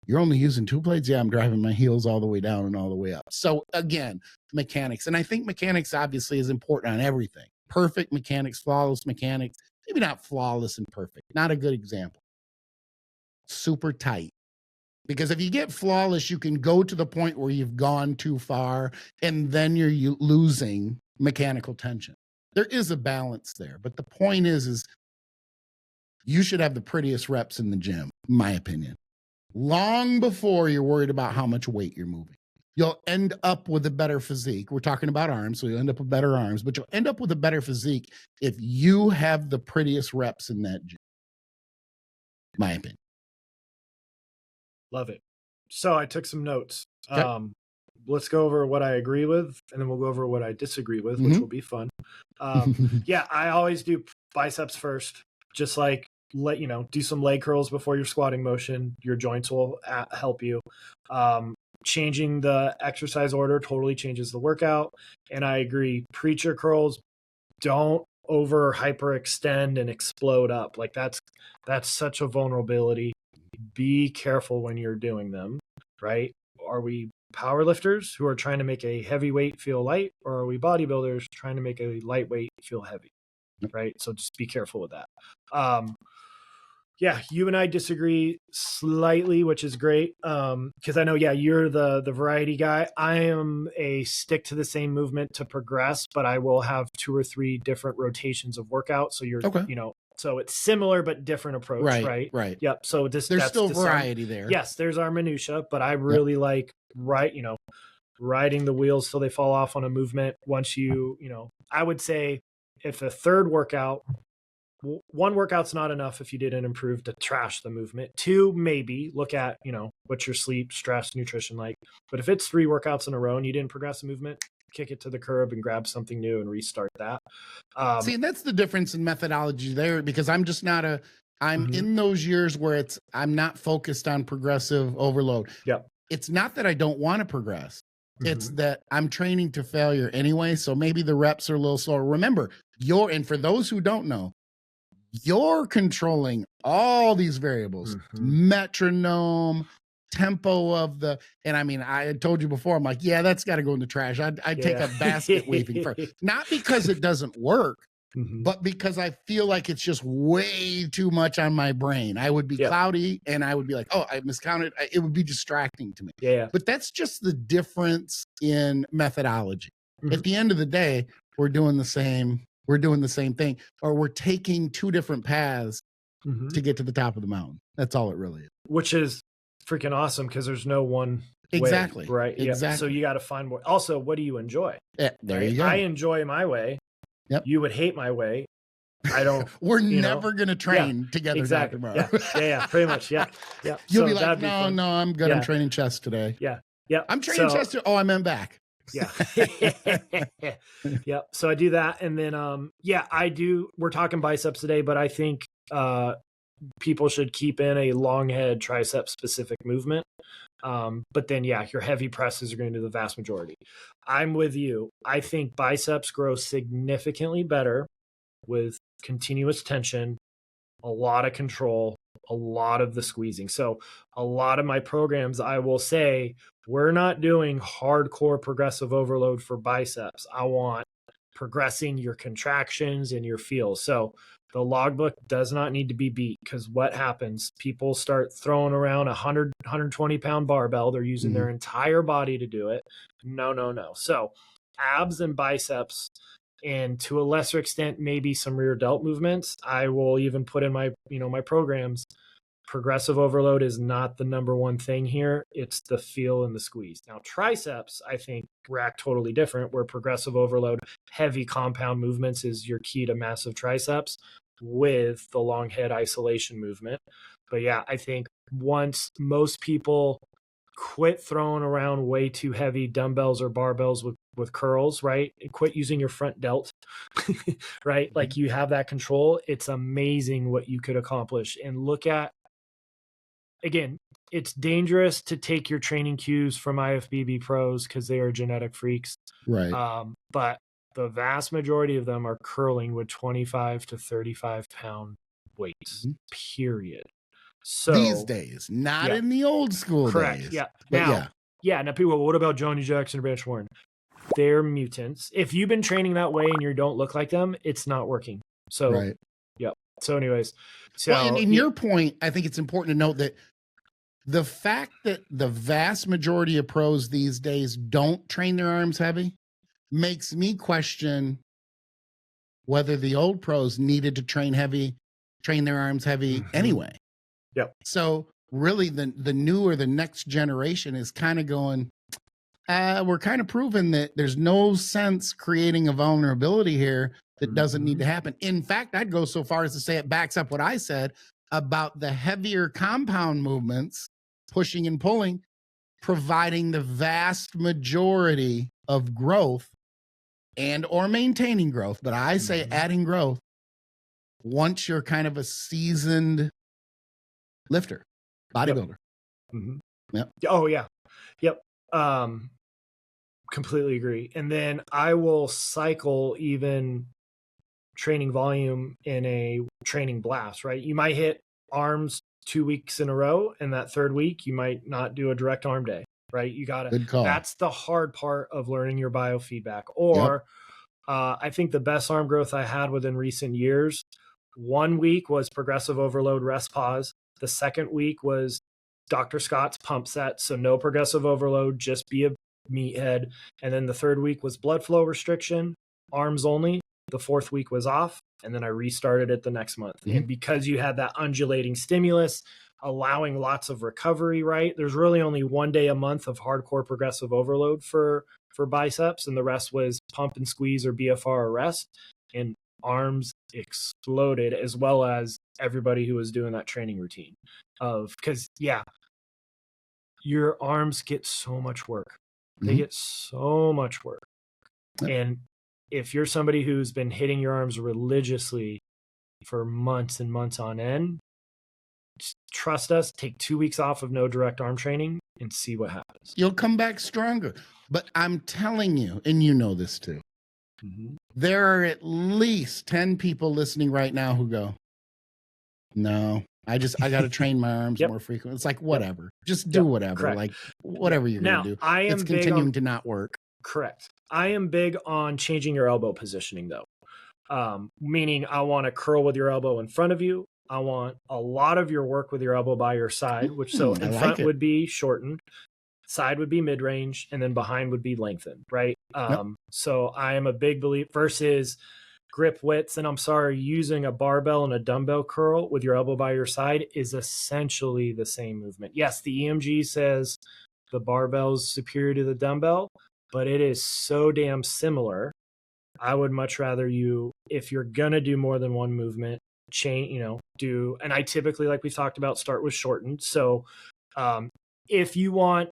you're only using 2 plates? Yeah, I'm driving my heels all the way down and all the way up. So again, mechanics. And I think mechanics obviously is important on everything. Perfect mechanics, flawless mechanics, maybe not flawless and perfect. Not a good example. Super tight. Because if you get flawless, you can go to the point where you've gone too far and then you're losing mechanical tension. There is a balance there. But the point is you should have the prettiest reps in the gym, in my opinion. Long before you're worried about how much weight you're moving. You'll end up with a better physique. We're talking about arms, so you'll end up with better arms, but you'll end up with a better physique if you have the prettiest reps in that gym. My opinion. Love it. So I took some notes. Okay. Let's go over what I agree with, and then we'll go over what I disagree with, which will be fun. Yeah, I always do biceps first, just like do some leg curls before your squatting motion. Your joints will help you. Changing the exercise order totally changes the workout. And I agree, preacher curls don't over hyperextend and explode up. Like that's such a vulnerability. Be careful when you're doing them, right? Are we powerlifters who are trying to make a heavyweight feel light, or are we bodybuilders trying to make a lightweight feel heavy, right? So just be careful with that. Yeah, you and I disagree slightly, which is great. Because I know, you're the variety guy. I am a stick to the same movement to progress, but I will have 2 or 3 different rotations of workout. So you're, so it's similar but different approach, right? Right. Yep. So there's still variety there. Yes, there's our minutia, but I really like riding the wheels till they fall off on a movement. Once I would say if a third workout, 1 workout's not enough if you didn't improve to trash the movement. 2, maybe look at, what's your sleep, stress, nutrition like. But if it's 3 workouts in a row and you didn't progress the movement, kick it to the curb and grab something new and restart that. See, and that's the difference in methodology there, because I'm just not I'm in those years where I'm not focused on progressive overload. Yep. It's not that I don't want to progress. It's that I'm training to failure anyway. So maybe the reps are a little slower. Remember, and for those who don't know, you're controlling all these variables, metronome, tempo of and I mean, I had told you before, I'm like, that's got to go in the trash. I'd take a basket weaving first. Not because it doesn't work, but because I feel like it's just way too much on my brain. I would be cloudy and I would be like, oh, I miscounted. It would be distracting to me. Yeah. But that's just the difference in methodology. At the end of the day, we're doing the same thing, or we're taking two different paths to get to the top of the mountain. That's all it really is. Which is freaking awesome because there's no one exactly way, right? Exactly. Yeah. So you got to find more. Also, what do you enjoy? Yeah, there right? you go. I enjoy my way. Yep. You would hate my way. I don't. We're never going to train together. Exactly. Dr. Marv. Yeah. Pretty much. Yeah. You'll be like, no, I'm good. Yeah. I'm training chest today. Yeah. I'm training chest. Oh, I meant back. Yeah. Yeah. So I do that. And then, I do. We're talking biceps today, but I think people should keep in a long head tricep specific movement. But then, your heavy presses are going to do the vast majority. I'm with you. I think biceps grow significantly better with continuous tension, a lot of control, a lot of the squeezing. So a lot of my programs, I will say, we're not doing hardcore progressive overload for biceps. I want progressing your contractions and your feels. So the logbook does not need to be beat, because what happens? People start throwing around 100, 120 pound barbell. They're using their entire body to do it. No. So abs and biceps, and to a lesser extent, maybe some rear delt movements. I will even put in my programs. Progressive overload is not the number one thing here. It's the feel and the squeeze. Now, triceps, I think, rack totally different, where progressive overload, heavy compound movements is your key to massive triceps with the long head isolation movement. But I think once most people quit throwing around way too heavy dumbbells or barbells with curls, right? And quit using your front delt, right? Like you have that control. It's amazing what you could accomplish. And look at, again, it's dangerous to take your training cues from IFBB pros because they are genetic freaks. Right. But the vast majority of them are curling with 25 to 35 pound weights, period. So these days, not in the old school correct. days. Yeah. But Now people, what about Johnny Jackson or Branch Warren? They're mutants. If you've been training that way and you don't look like them, it's not working. So, right. So anyways, well, in your point, I think it's important to note that the fact that the vast majority of pros these days don't train their arms heavy makes me question whether the old pros needed to train their arms heavy anyway. Yep. So really the new or the next generation is kind of going, we're kind of proving that there's no sense creating a vulnerability here that doesn't need to happen. In fact, I'd go so far as to say it backs up what I said about the heavier compound movements, pushing and pulling, providing the vast majority of growth and or maintaining growth. But I say adding growth once you're kind of a seasoned lifter, bodybuilder. Yep. Oh yeah. Yep. Completely agree. And then I will cycle even training volume in a training blast, right? You might hit arms 2 weeks in a row, and that third week you might not do a direct arm day, right? You got to, that's the hard part of learning your biofeedback. Or I think the best arm growth I had within recent years, 1 week was progressive overload rest pause. The second week was Dr. Scott's pump set. So no progressive overload, just be a meathead. And then the third week was blood flow restriction, arms only. The fourth week was off. And then I restarted it the next month. And because you had that undulating stimulus, allowing lots of recovery, right? There's really only 1 day a month of hardcore progressive overload for biceps. And the rest was pump and squeeze or BFR or rest. And arms exploded, as well as everybody who was doing that training routine because your arms get so much work. They get so much work. And if you're somebody who's been hitting your arms religiously for months and months on end, just trust us, take 2 weeks off of no direct arm training and see what happens. You'll come back stronger. But I'm telling you, and you know this too, there are at least 10 people listening right now who go, no, I got to train my arms more frequently. It's like, whatever, just do whatever, correct. like whatever you're going to do. It's continuing to not work. Correct. I am big on changing your elbow positioning though. meaning I want to curl with your elbow in front of you. I want a lot of your work with your elbow by your side, which so in front would be shortened, side would be mid-range, and then behind would be lengthened, right? So I am a big believer versus grip widths. And I'm sorry, using a barbell and a dumbbell curl with your elbow by your side is essentially the same movement. Yes, the EMG says the barbell is superior to the dumbbell, but it is so damn similar. I would much rather you, if you're going to do more than one movement, and I typically, like we talked about, start with shortened. So if you want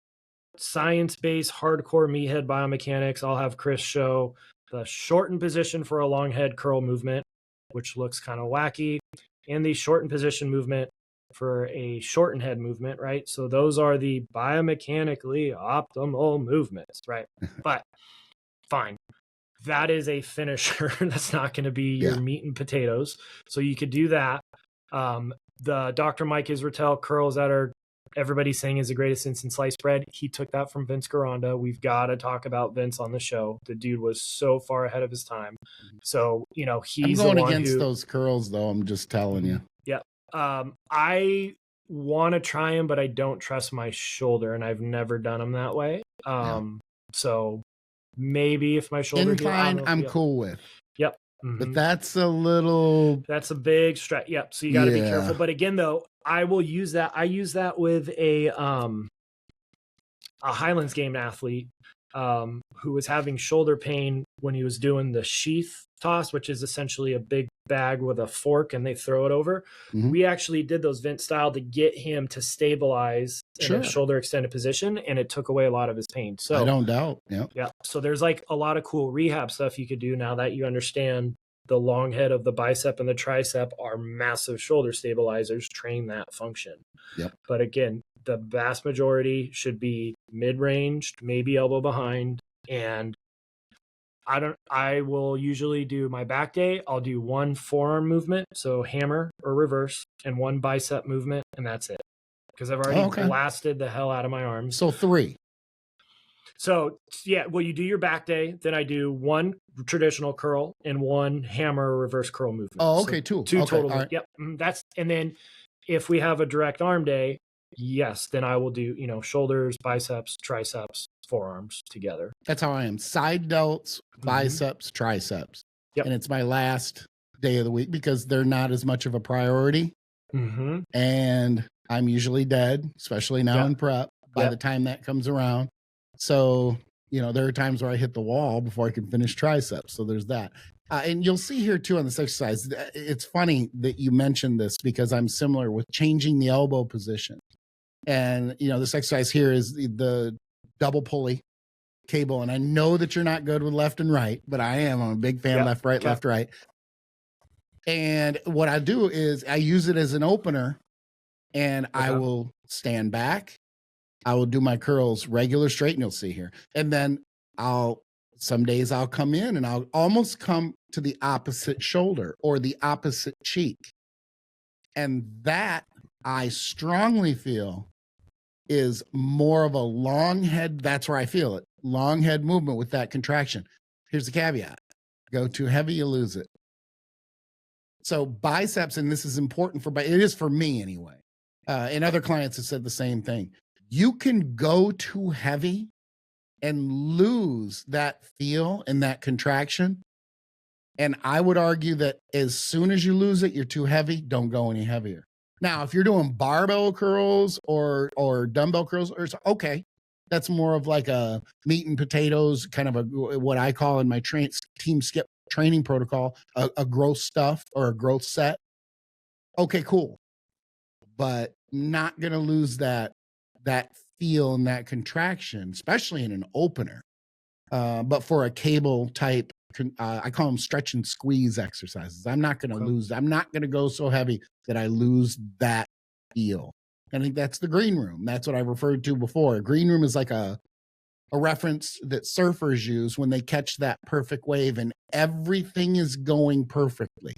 science-based hardcore meathead biomechanics, I'll have Chris show the shortened position for a long head curl movement, which looks kind of wacky, and the shortened position movement for a shortened head movement, right? So those are the biomechanically optimal movements, right? But fine. That is a finisher. That's not going to be your meat and potatoes. So you could do that. The Dr. Mike Israetel curls that are everybody's saying is the greatest instant sliced bread. He took that from Vince Garanda. We've got to talk about Vince on the show. The dude was so far ahead of his time. So, he's I'm going against those curls, though. I'm just telling you. Yeah. I want to try him, but I don't trust my shoulder, and I've never done them that way. So maybe if my shoulder incline, I'm cool with. Yep. But that's a big stretch. Yep. So you got to be careful. But again, though, I will use that. I use that with a Highlands game athlete who was having shoulder pain when he was doing the sheath toss, which is essentially a big bag with a fork and they throw it over. We actually did those Vince style to get him to stabilize in a shoulder extended position, and it took away a lot of his pain. So I don't doubt. Yeah. So there's like a lot of cool rehab stuff you could do now that you understand the long head of the bicep and the tricep are massive shoulder stabilizers. Train that function. Yep. But again, the vast majority should be mid-ranged, maybe elbow behind. And I will usually do my back day. I'll do one forearm movement, so hammer or reverse, and one bicep movement, and that's it. Because I've already blasted the hell out of my arms. So 3. So you do your back day, then I do one traditional curl and one hammer or reverse curl movement. Oh, okay, so two total. Right. Yep. And then if we have a direct arm day, yes, then I will do, shoulders, biceps, triceps, forearms together. That's how I am. Side delts, biceps, triceps. Yep. And it's my last day of the week because they're not as much of a priority. And I'm usually dead, especially now in prep, by the time that comes around. So, there are times where I hit the wall before I can finish triceps. So there's that. And you'll see here too on this exercise, it's funny that you mentioned this because I'm similar with changing the elbow position. And, this exercise here is the double pulley cable. And I know that you're not good with left and right, but I am. I'm a big fan, left, right, left, right. And what I do is I use it as an opener and I will stand back. I will do my curls regular straight, and you'll see here. And then some days I'll come in and I'll almost come to the opposite shoulder or the opposite cheek. And that I strongly feel is more of a long head. That's where I feel it. Long head movement with that contraction. Here's the caveat. Go too heavy, you lose it. So biceps, and this is important it is for me anyway. And other clients have said the same thing. You can go too heavy and lose that feel and that contraction. And I would argue that as soon as you lose it, you're too heavy, don't go any heavier. Now, if you're doing barbell curls or dumbbell curls, okay, that's more of like a meat and potatoes, kind of what I call in my TEAMSKIP training protocol, a growth stuff or a growth set. Okay, cool. But not going to lose that feel and that contraction, especially in an opener. But for a cable type, I call them stretch and squeeze exercises. I'm not going to lose. I'm not going to go so heavy that I lose that feel. I think that's the green room. That's what I referred to before. A green room is like a reference that surfers use when they catch that perfect wave and everything is going perfectly.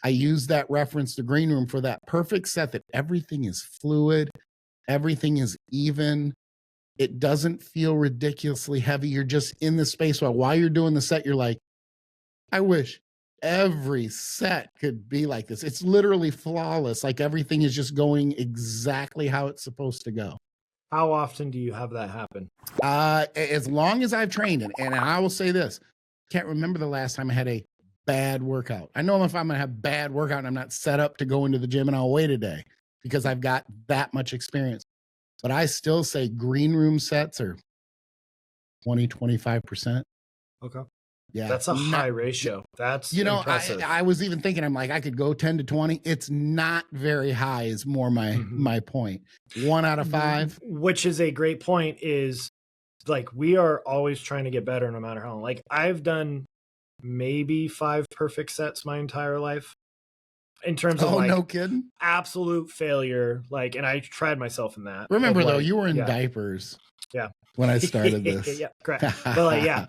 I use that reference, the green room, for that perfect set that everything is fluid. Everything is even. It doesn't feel ridiculously heavy. You're just in the space while you're doing the set. You're like, I wish every set could be like this. It's literally flawless. Like everything is just going exactly how it's supposed to go. How often do you have that happen? As long as I've trained it, and I will say this, can't remember the last time I had a bad workout. I know if I'm gonna have bad workout and I'm not set up to go into the gym and I'll wait a day because I've got that much experience. But I still say green room sets are 20-25%. Okay. Yeah, That's a high ratio. That's impressive. I was even thinking, I'm like, I could go 10 to 20. It's not very high is more my point. 1 out of 5. Which is a great point, is like, we are always trying to get better no matter how long. Like, I've done maybe 5 perfect sets my entire life in terms of no kidding, absolute failure. Like, and I tried myself in that. Remember though, you were in diapers. Yeah. When I started this. Yeah, correct. But like, yeah,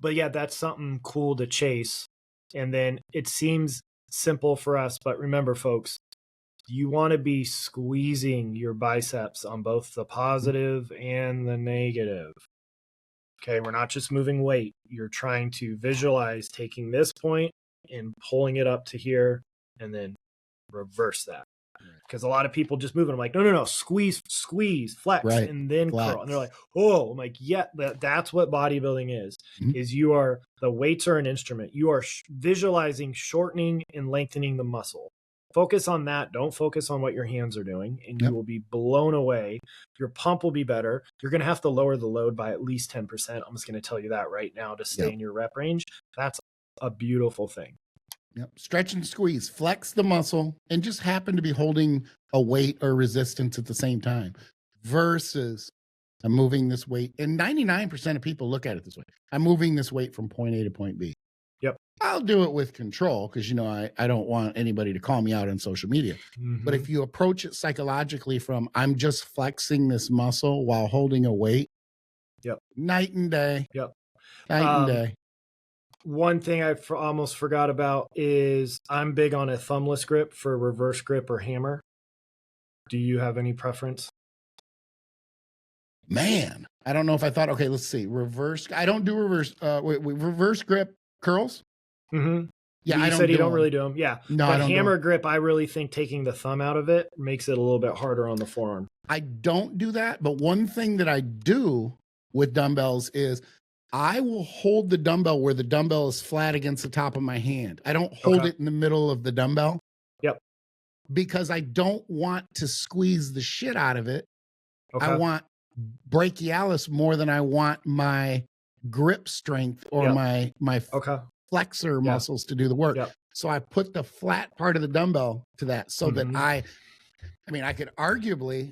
but yeah, that's something cool to chase. And then it seems simple for us, but remember, folks, you want to be squeezing your biceps on both the positive and the negative. Okay, we're not just moving weight. You're trying to visualize taking this point and pulling it up to here and then reverse that. Because a lot of people just move it. I'm like, no, squeeze, flex, and then curl. And they're like, oh, I'm like, yeah, that's what bodybuilding is. Is the weights are an instrument. You are visualizing shortening and lengthening the muscle. Focus on that. Don't focus on what your hands are doing, and you will be blown away. Your pump will be better. You're going to have to lower the load by at least 10%. I'm just going to tell you that right now to stay in your rep range. That's a beautiful thing. Yep. Stretch and squeeze, flex the muscle, and just happen to be holding a weight or resistance at the same time versus I'm moving this weight. And 99% of people look at it this way. I'm moving this weight from point A to point B. Yep. I'll do it with control because, I don't want anybody to call me out on social media. But if you approach it psychologically from I'm just flexing this muscle while holding a weight, night and day. Yep. Night and day. One thing I almost forgot about is I'm big on a thumbless grip for reverse grip or hammer. Do you have any preference? Man, I don't know if I thought, okay, let's see. Reverse. I don't do reverse. Reverse grip curls. Yeah, you said you don't really do them. Yeah. No, but I don't hammer grip, I really think taking the thumb out of it makes it a little bit harder on the forearm. I don't do that. But one thing that I do with dumbbells is I will hold the dumbbell where the dumbbell is flat against the top of my hand. I don't hold it in the middle of the dumbbell. Yep. Because I don't want to squeeze the shit out of it. I want brachialis more than I want my grip strength or my flexor muscles to do the work. So I put the flat part of the dumbbell to that so that I could arguably,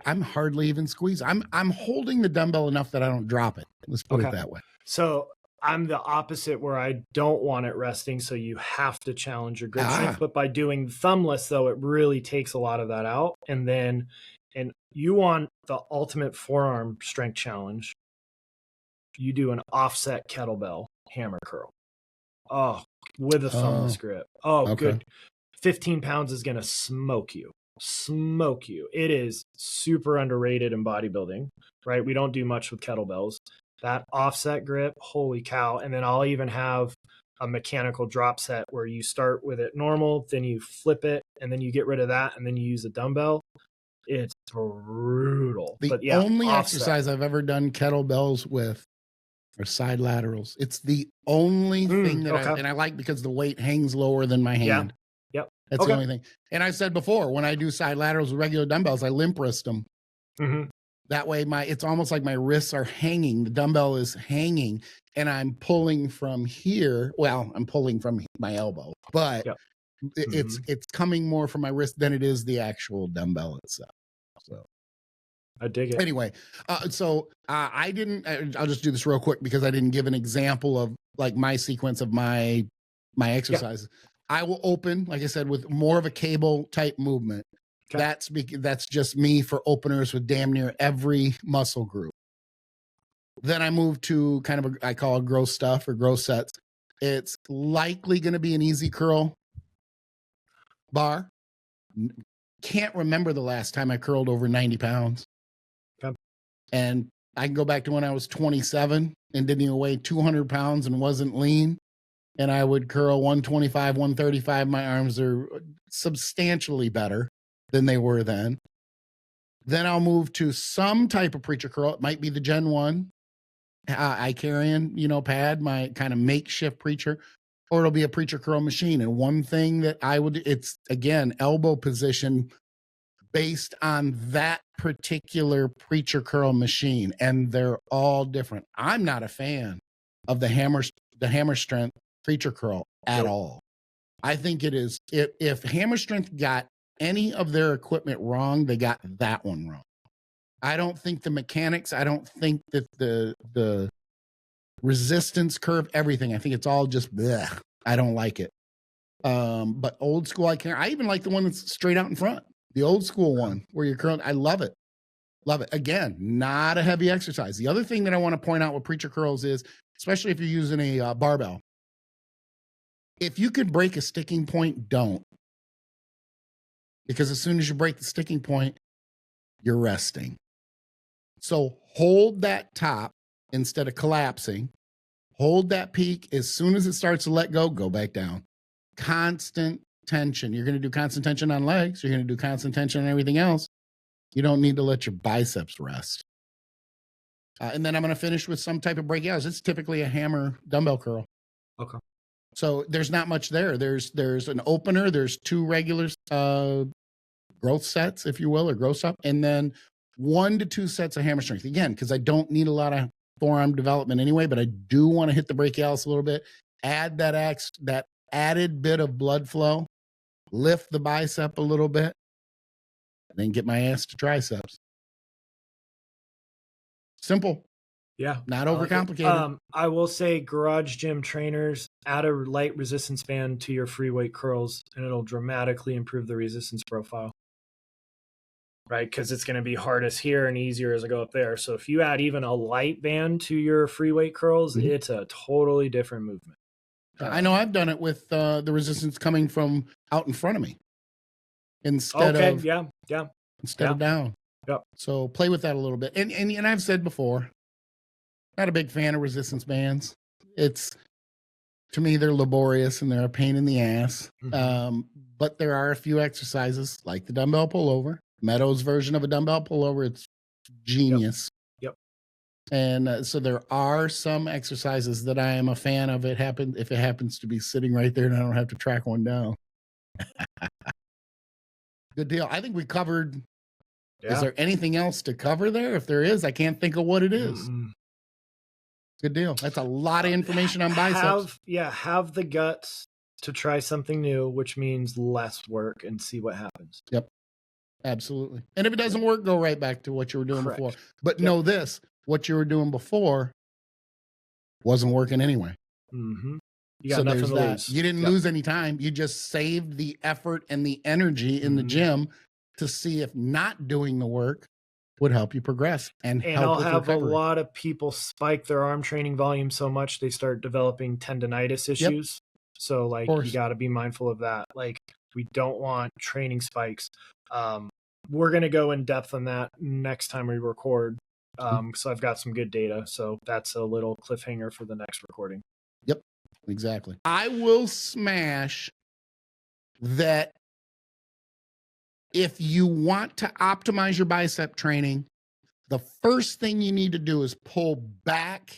I'm hardly even squeezing. I'm holding the dumbbell enough that I don't drop it. Let's put it that way. So I'm the opposite where I don't want it resting. So you have to challenge your grip strength. But by doing thumbless though, it really takes a lot of that out. And you want the ultimate forearm strength challenge. You do an offset kettlebell hammer curl. Oh, with a thumbless grip. Oh, good. 15 pounds is going to smoke you. It is super underrated in bodybuilding, right? We don't do much with kettlebells. That offset grip, holy cow. And then I'll even have a mechanical drop set where you start with it normal, then you flip it, and then you get rid of that, and then you use a dumbbell. It's brutal. The only exercise I've ever done kettlebells with are side laterals. It's the only thing that I like because the weight hangs lower than my hand. Yep. That's the only thing. And I said before, when I do side laterals with regular dumbbells, I limp wrist them. That way it's almost like my wrists are hanging. The dumbbell is hanging and I'm pulling from here. Well, I'm pulling from my elbow, but it's coming more from my wrist than it is the actual dumbbell itself. So I dig it. Anyway, I'll just do this real quick because I didn't give an example of like my sequence of my exercises. I will open, like I said, with more of a cable type movement. That's just me for openers with damn near every muscle group. Then I move to kind of I call it gross stuff or gross sets. It's likely going to be an easy curl bar. Can't remember the last time I curled over 90 pounds. And I can go back to when I was 27 and didn't even weigh 200 pounds and wasn't lean. and I would curl 125, 135. My arms are substantially better than they were then. Then I'll move to some type of preacher curl. It might be the Gen 1 Icarian, pad, my kind of makeshift preacher, or it'll be a preacher curl machine. And one thing that I would, it's again, elbow position based on that particular preacher curl machine. And they're all different. I'm not a fan of the hammer strength preacher curl at all. I think it is, if hammer strength got any of their equipment wrong, they got that one wrong. I don't think the mechanics, I don't think that the resistance curve, everything, I think it's all just bleh. I don't like it. But old school, I even like the one that's straight out in front, the old school one where you're curling. I love it. Love it. Again, not a heavy exercise. The other thing that I want to point out with preacher curls is, especially if you're using a barbell, if you could break a sticking point, don't. Because as soon as you break the sticking point, you're resting. So hold that top instead of collapsing. Hold that peak. As soon as it starts to let go back down. Constant tension. You're going to do constant tension on legs. You're going to do constant tension on everything else. You don't need to let your biceps rest. And then I'm going to finish with some type of breakouts. It's typically a hammer dumbbell curl. Okay. So there's not much there. There's an opener. There's 2 regular growth sets, if you will, or growth up, and then 1 to 2 sets of hammer strength. Again, because I don't need a lot of forearm development anyway, but I do want to hit the brachialis a little bit. Add that added bit of blood flow. Lift the bicep a little bit. And then get my ass to triceps. Simple. Yeah. Not overcomplicated. I will say garage gym trainers, add a light resistance band to your free weight curls and it'll dramatically improve the resistance profile. Right? Because it's going to be hardest here and easier as I go up there. So if you add even a light band to your free weight curls, it's a totally different movement. I know I've done it with the resistance coming from out in front of me. Instead of down. Yep. So play with that a little bit. And I've said before, not a big fan of resistance bands. To me, they're laborious and they're a pain in the ass. But there are a few exercises like the dumbbell pullover, Meadows' version of a dumbbell pullover. It's genius. Yep. And so there are some exercises that I am a fan of. If it happens to be sitting right there and I don't have to track one down. Good deal. I think we covered. Is there anything else to cover there? If there is, I can't think of what it is. Good deal. That's a lot of information on biceps. Have the guts to try something new, which means less work, and see what happens. Yep. Absolutely. And if it doesn't work, go right back to what you were doing before. But know this, what you were doing before wasn't working anyway. You got nothing to lose. You didn't lose any time. You just saved the effort and the energy in the gym to see if not doing the work would help you progress and help I'll with have recovery. a lot of people spike their arm training volume so much they start developing tendonitis issues. So you got to be mindful of that. Like, we don't want training spikes. We're going to go in depth on that next time we record. So I've got some good data. So that's a little cliffhanger for the next recording. Yep, exactly. I will smash that. If you want to optimize your bicep training, the first thing you need to do is pull back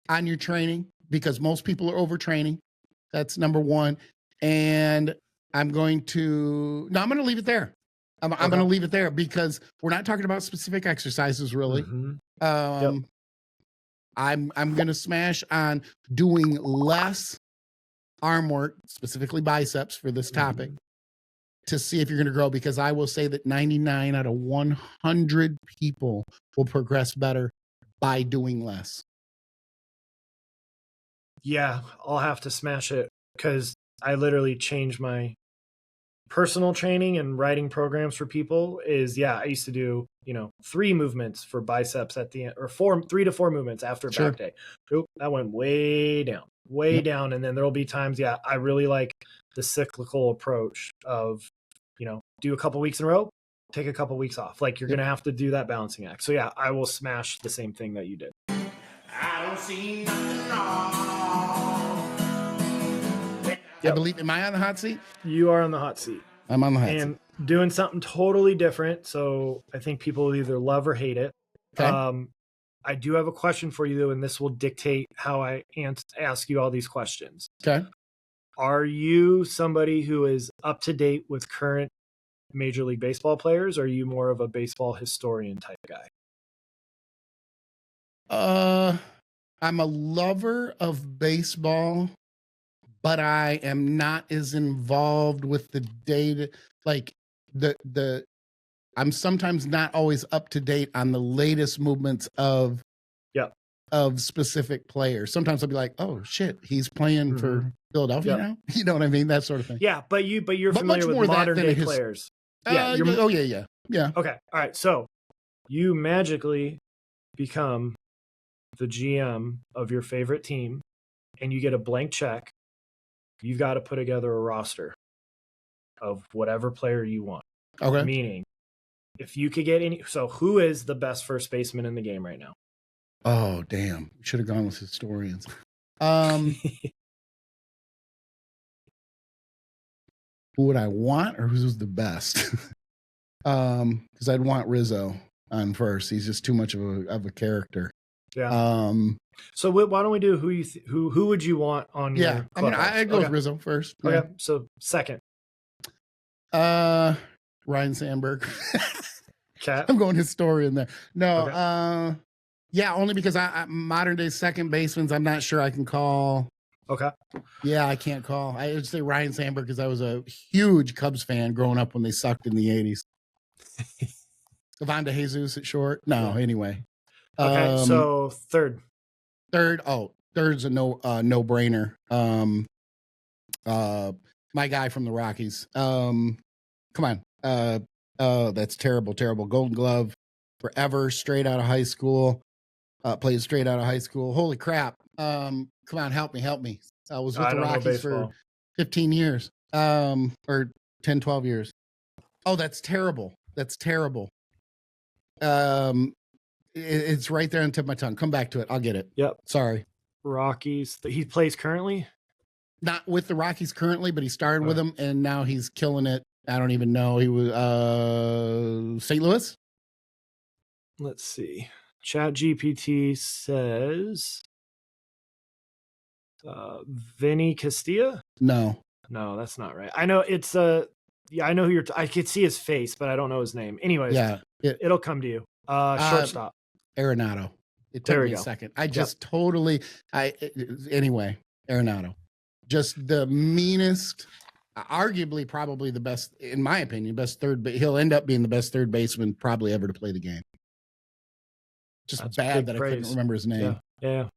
on your training because most people are overtraining. That's number 1. And I'm going to leave it there. I'm going to leave it there because we're not talking about specific exercises really. I'm going to smash on doing less arm work, specifically biceps for this topic. To see if you're going to grow, because I will say that 99 out of 100 people will progress better by doing less. Yeah, I'll have to smash it because I literally changed my personal training and writing programs for people. I used to do 3 movements for biceps at the end, or 3 to 4 movements after back day. Oop, that went way down. And then there'll be times, I really like the cyclical approach of, do a couple weeks in a row, take a couple weeks off. Like, you're going to have to do that balancing act. So I will smash the same thing that you did. I don't see nothing wrong I believe. Am I on the hot seat? You are on the hot seat. I'm on the hot seat. And doing something totally different. So I think people will either love or hate it. Okay. I do have a question for you, though, and this will dictate how I ask you all these questions. Okay. Are you somebody who is up to date with current Major League Baseball players? Or are you more of a baseball historian type guy? I'm a lover of baseball, but I am not as involved with the data. Like I'm sometimes not always up to date on the latest movements of specific players. Sometimes I'll be like, oh shit, he's playing for Philadelphia now. You know what I mean? That sort of thing. Yeah, but you're familiar with modern day players. Yeah. Yeah. Okay. All right. So you magically become the GM of your favorite team and you get a blank check. You've got to put together a roster of whatever player you want. Okay. Meaning, if you could get any, so who is the best first baseman in the game right now? Oh, damn. Should have gone with historians. Who would I want or who's the best? Because I'd want Rizzo on first. He's just too much of a character. Yeah. So why don't we do who would you want on your I mean, I'd go with Rizzo first. Yeah. Okay. So second. Ryan Sandberg. Cat. I'm going historian there. No, Okay. yeah, only because I modern day second basemen, I'm not sure I can call. Okay. Yeah, I can't call. I would say Ryan Sandberg because I was a huge Cubs fan growing up when they sucked in the 80s. Devon DeJesus at short. No, anyway. Okay, so third. Third's a no-brainer. My guy from the Rockies. Come on. That's terrible. Golden Glove forever, straight out of high school. Played straight out of high school. Holy crap. Come on, help me. I was with the Rockies for 15 years. Or 10, 12 years. Oh, that's terrible. It's right there on the tip of my tongue. Come back to it. I'll get it. Yep. Sorry. Rockies. He plays currently? Not with the Rockies currently, but he started with them and now he's killing it. I don't even know. He was St. Louis. Let's see. ChatGPT says Vinny Castilla? No, that's not right. I know it's I know who I could see his face, but I don't know his name. Anyways, yeah, it'll come to you. Shortstop. Arenado. It took me a second. I just anyway, Arenado. Just the meanest, arguably probably the best, in my opinion, best third, but he'll end up being the best third baseman probably ever to play the game. Just that's bad that praise. I couldn't remember his name. Yeah.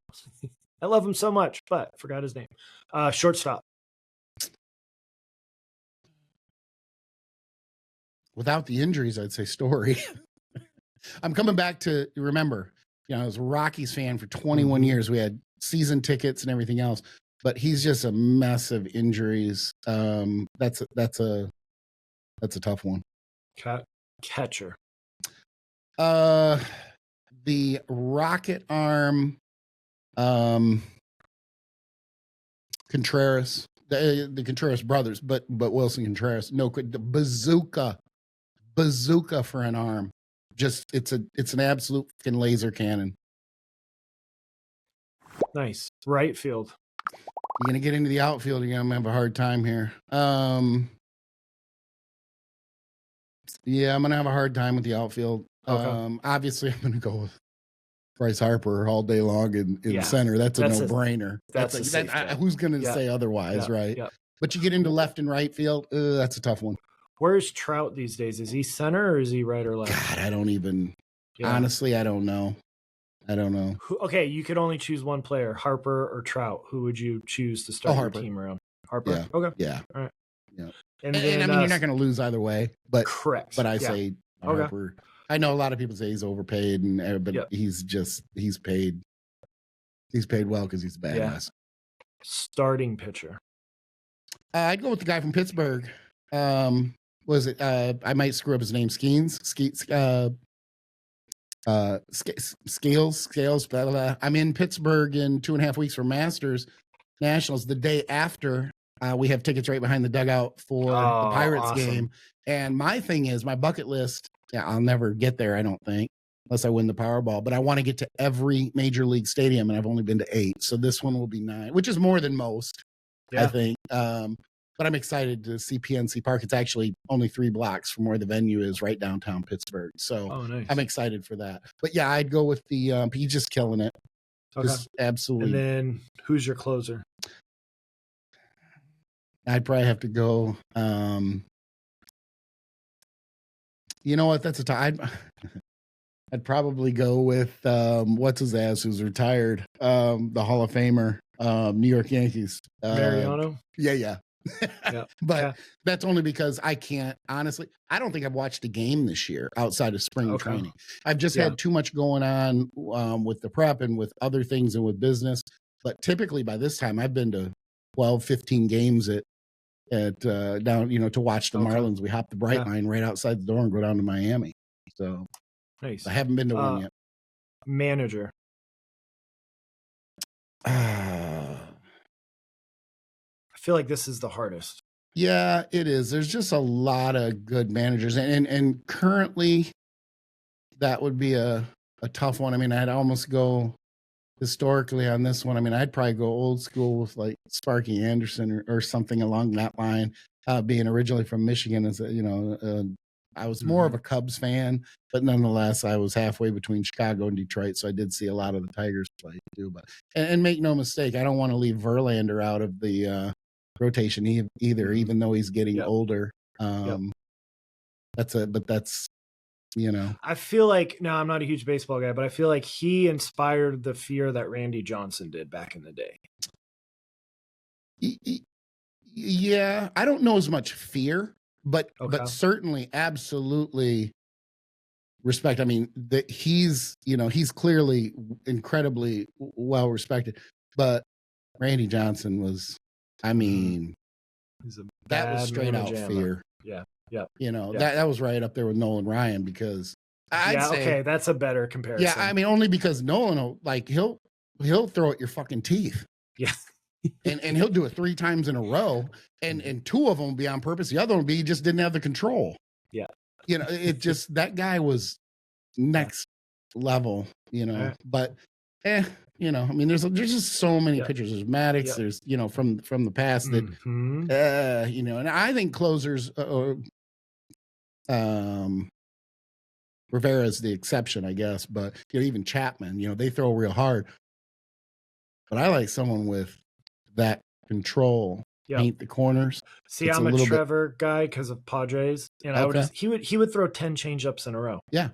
I love him so much, but forgot his name. Shortstop. Without the injuries, I'd say Story. I'm coming back to remember, I was a Rockies fan for 21 years. We had season tickets and everything else, but he's just a mess of injuries. That's a tough one. Catcher. The rocket arm, Contreras, the Contreras brothers, but Wilson Contreras. No, the bazooka for an arm. Just it's an absolute fucking laser cannon. Nice. Right field. You're gonna get into the outfield. You're gonna have a hard time here. Yeah, I'm gonna have a hard time with the outfield. Okay. Obviously, I'm gonna go with Bryce Harper all day long in center. That's a no-brainer. Who's gonna say otherwise, right? Yep. But you get into left and right field. That's a tough one. Where's Trout these days? Is he center or is he right or left? God, I don't even. Honestly, I don't know. Okay, you could only choose one player, Harper or Trout. Who would you choose to start your team around? Harper. Yeah. Okay. Yeah. All right. Yeah. And I mean, you're not going to lose either way. But correct. But I say Harper. Okay. I know a lot of people say he's overpaid, but he's paid. He's paid well because he's a badass. Yeah. Starting pitcher. I'd go with the guy from Pittsburgh. Was it? I might screw up his name. Scales. Blah, blah, blah. I'm in Pittsburgh in 2.5 weeks for Nationals. The day after We have tickets right behind the dugout for the Oh, Pirates awesome. game. And my thing is, my bucket list, I'll never get there, I don't think, unless I win the Powerball. But I want to get to every major league stadium, and I've only been to 8. So this one will be 9, which is more than most, I think. But I'm excited to see PNC Park. It's actually only 3 blocks from where the venue is, right downtown Pittsburgh. So nice. I'm excited for that. But yeah, I'd go with the he's just killing it. Okay. Just absolutely. And then who's your closer? I'd probably have to go. You know what? That's a tie. I'd probably go with what's his ass who's retired, the Hall of Famer, New York Yankees. Mariano? Yeah. But Yeah. that's only because I can't, honestly, I don't think I've watched a game this year outside of spring training. I've just had too much going on with the prep and with other things and with business. But typically by this time, I've been to 12, 15 games at down, to watch the Marlins. We hop the Bright Line right outside the door and go down to Miami. So Nice. I haven't been to one yet. Manager. I feel like this is the hardest. Yeah, it is. There's just a lot of good managers, and currently that would be a tough one. I mean, I'd almost go historically on this one. I mean, I'd probably go old school with like Sparky Anderson or something along that line. Being originally from Michigan, as I was more of a Cubs fan, but nonetheless, I was halfway between Chicago and Detroit, so I did see a lot of the Tigers play too. But and make no mistake, I don't want to leave Verlander out of the rotation either, even though he's getting older. That's I feel like, no, I'm not a huge baseball guy, but I feel like he inspired the fear that Randy Johnson did back in the day. Yeah, I don't know as much fear, but certainly absolutely respect. I mean, that he's clearly incredibly well respected, but Randy Johnson was, I mean, that was straight out fear. Yeah. That was right up there with Nolan Ryan, because I'd say, okay, that's a better comparison. Yeah, I mean, only because Nolan will, he'll throw at your fucking teeth. Yeah. and he'll do it 3 times in a row, and 2 of them will be on purpose. The other one will be he just didn't have the control. Yeah. It just, that guy was next level, but I mean, there's just so many pitchers. There's Maddox, there's, from the past that, and I think closers, Rivera's the exception, I guess, but even Chapman, they throw real hard, but I like someone with that control, paint the corners. See, I'm a Trevor guy because of Padres, and he would throw 10 changeups in a row. Yeah.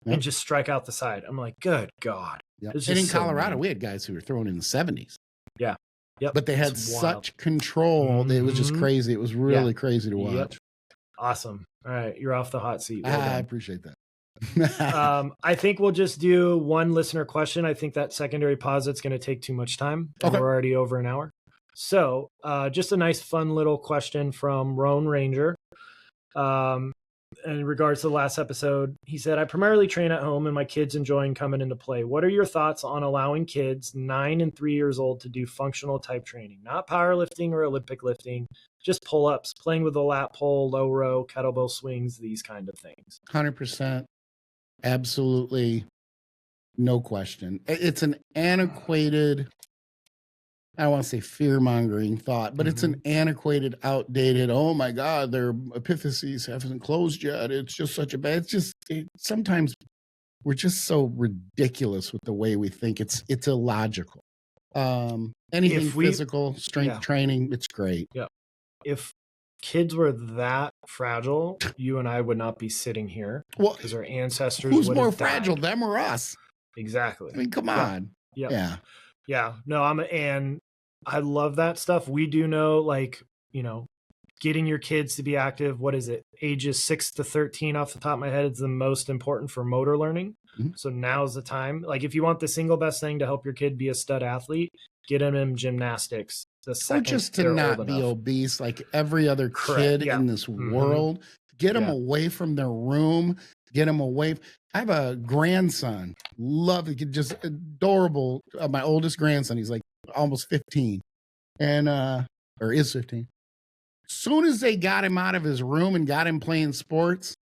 And just strike out the side. I'm like, good God. Yeah. And in Colorado, we had guys who were throwing in the 70s. Yeah. Yep. But they had such control. It was just crazy. It was really crazy to watch. Yep. Awesome. All right. You're off the hot seat. Well I done. appreciate that. I think we'll just do one listener question. I think that secondary posit's going to take too much time. And we're already over an hour. So just a nice, fun little question from Roan Ranger. In regards to the last episode, he said, I primarily train at home and my kids enjoying coming into play. What are your thoughts on allowing kids 9 and 3 years old to do functional type training? Not powerlifting or Olympic lifting, just pull-ups, playing with a lat pull, low row, kettlebell swings, these kind of things. 100%. Absolutely. No question. It's an antiquated, I don't want to say fear-mongering thought, but it's an antiquated, outdated, oh my God, their epiphyses haven't closed yet. It's just such a bad, sometimes we're just so ridiculous with the way we think. It's illogical. Anything physical, strength training, it's great. Yeah. If kids were that fragile, you and I would not be sitting here. Well, because our ancestors who's more fragile, them or us? Exactly. I mean, come on. Yeah. No, and I love that stuff. We do know, getting your kids to be active. What is it? Ages 6 to 13 off the top of my head is the most important for motor learning. So now's the time. Like, if you want the single best thing to help your kid be a stud athlete, get them in gymnastics. Or just to not be obese like every other kid in this world. Get them away from their room. Get them away. I have a grandson. Love it. Just adorable. My oldest grandson. He's like almost 15. And or is 15. Soon as they got him out of his room and got him playing sports,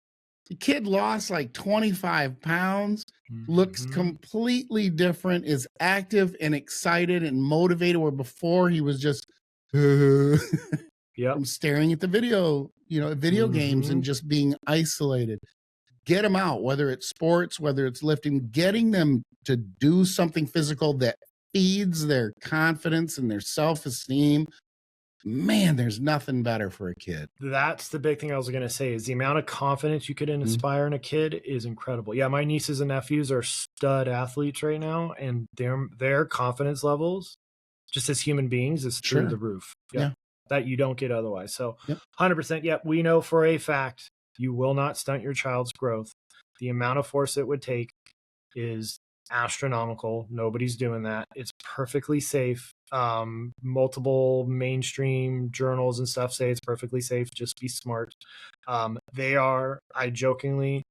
the kid lost like 25 pounds, looks completely different, is active and excited and motivated, where before he was just from staring at the video games and just being isolated. Get them out, whether it's sports, whether it's lifting, getting them to do something physical that feeds their confidence and their self-esteem. Man, there's nothing better for a kid. That's the big thing I was going to say, is the amount of confidence you could inspire in a kid is incredible. Yeah, my nieces and nephews are stud athletes right now, and their confidence levels, just as human beings, is through the roof. Yeah. That you don't get otherwise. So 100%. Yeah, we know for a fact you will not stunt your child's growth. The amount of force it would take is astronomical. Nobody's doing that. It's perfectly safe. Multiple mainstream journals and stuff say it's perfectly safe. Just be smart. I jokingly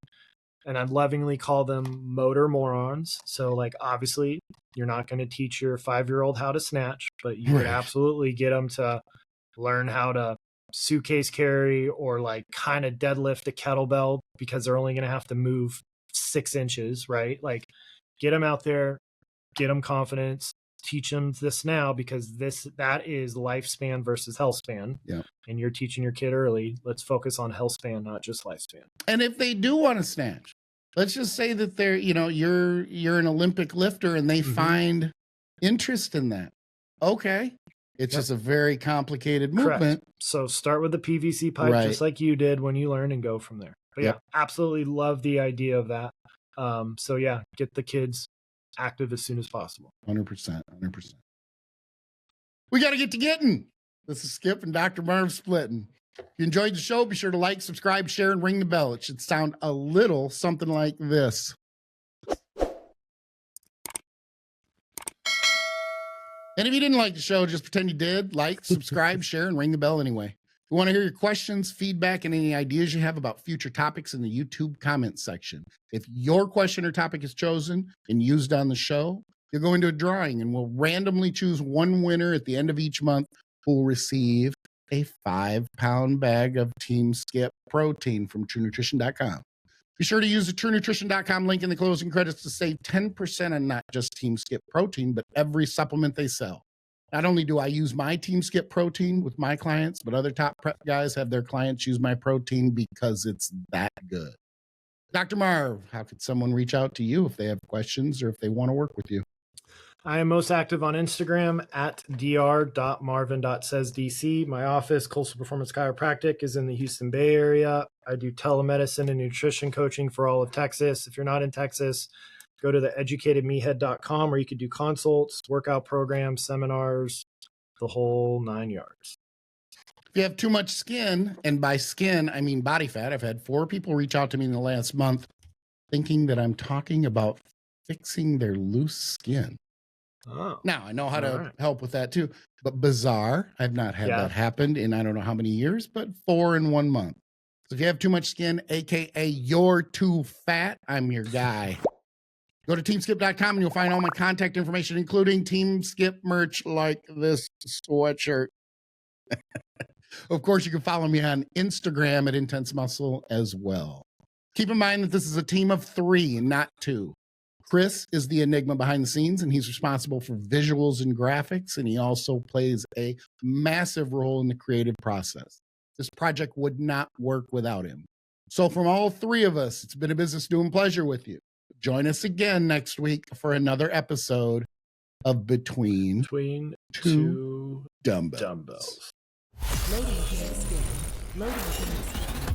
and I lovingly call them motor morons. So like, obviously you're not going to teach your 5-year-old how to snatch, but you would absolutely get them to learn how to suitcase carry or like kind of deadlift a kettlebell, because they're only going to have to move 6 inches, right? Like, get them out there, get them confidence, teach them this now, because that is lifespan versus health span. Yeah. And you're teaching your kid early. Let's focus on health span, not just lifespan. And if they do want to snatch, let's just say that they're, you're an Olympic lifter and they find interest in that. Okay. It's just a very complicated movement. Correct. So start with the PVC pipe, just like you did when you learned, and go from there. But yeah, absolutely love the idea of that. So yeah, get the kids active as soon as possible. 100%. We got to get to getting. This is Skip and Dr. Marv splitting. If you enjoyed the show, be sure to like, subscribe, share, and ring the bell. It should sound a little something like this. And if you didn't like the show, just pretend you did. Like, subscribe, share, and ring the bell anyway. We want to hear your questions, feedback, and any ideas you have about future topics in the YouTube comments section. If your question or topic is chosen and used on the show, you'll go into a drawing, and we'll randomly choose one winner at the end of each month who will receive a 5-pound bag of TEAMSKIP Protein from TrueNutrition.com. Be sure to use the TrueNutrition.com link in the closing credits to save 10% on not just TEAMSKIP Protein, but every supplement they sell. Not only do I use my TEAMSKIP Protein with my clients, but other top prep guys have their clients use my protein because it's that good. Dr. Marv, how could someone reach out to you if they have questions or if they want to work with you? I am most active on Instagram at dr.marvin.saysdc. My office, Coastal Performance Chiropractic, is in the Houston Bay Area. I do telemedicine and nutrition coaching for all of Texas. If you're not in Texas, go to theeducatedmehead.com, where you could do consults, workout programs, seminars, the whole 9 yards. If you have too much skin, and by skin, I mean body fat, I've had 4 people reach out to me in the last month thinking that I'm talking about fixing their loose skin. Oh. Now, I know how to help with that too, but bizarre. I've not had that happen in I don't know how many years, but 4 in 1 month. So if you have too much skin, AKA you're too fat, I'm your guy. Go to teamskip.com and you'll find all my contact information, including TeamSkip merch like this sweatshirt. Of course, you can follow me on Instagram at Intense Muscle as well. Keep in mind that this is a team of 3 and not 2. Chris is the enigma behind the scenes, and he's responsible for visuals and graphics, and he also plays a massive role in the creative process. This project would not work without him. So from all 3 of us, it's been a business doing pleasure with you. Join us again next week for another episode of Between Two Dumbbells. Loading TeamSkip.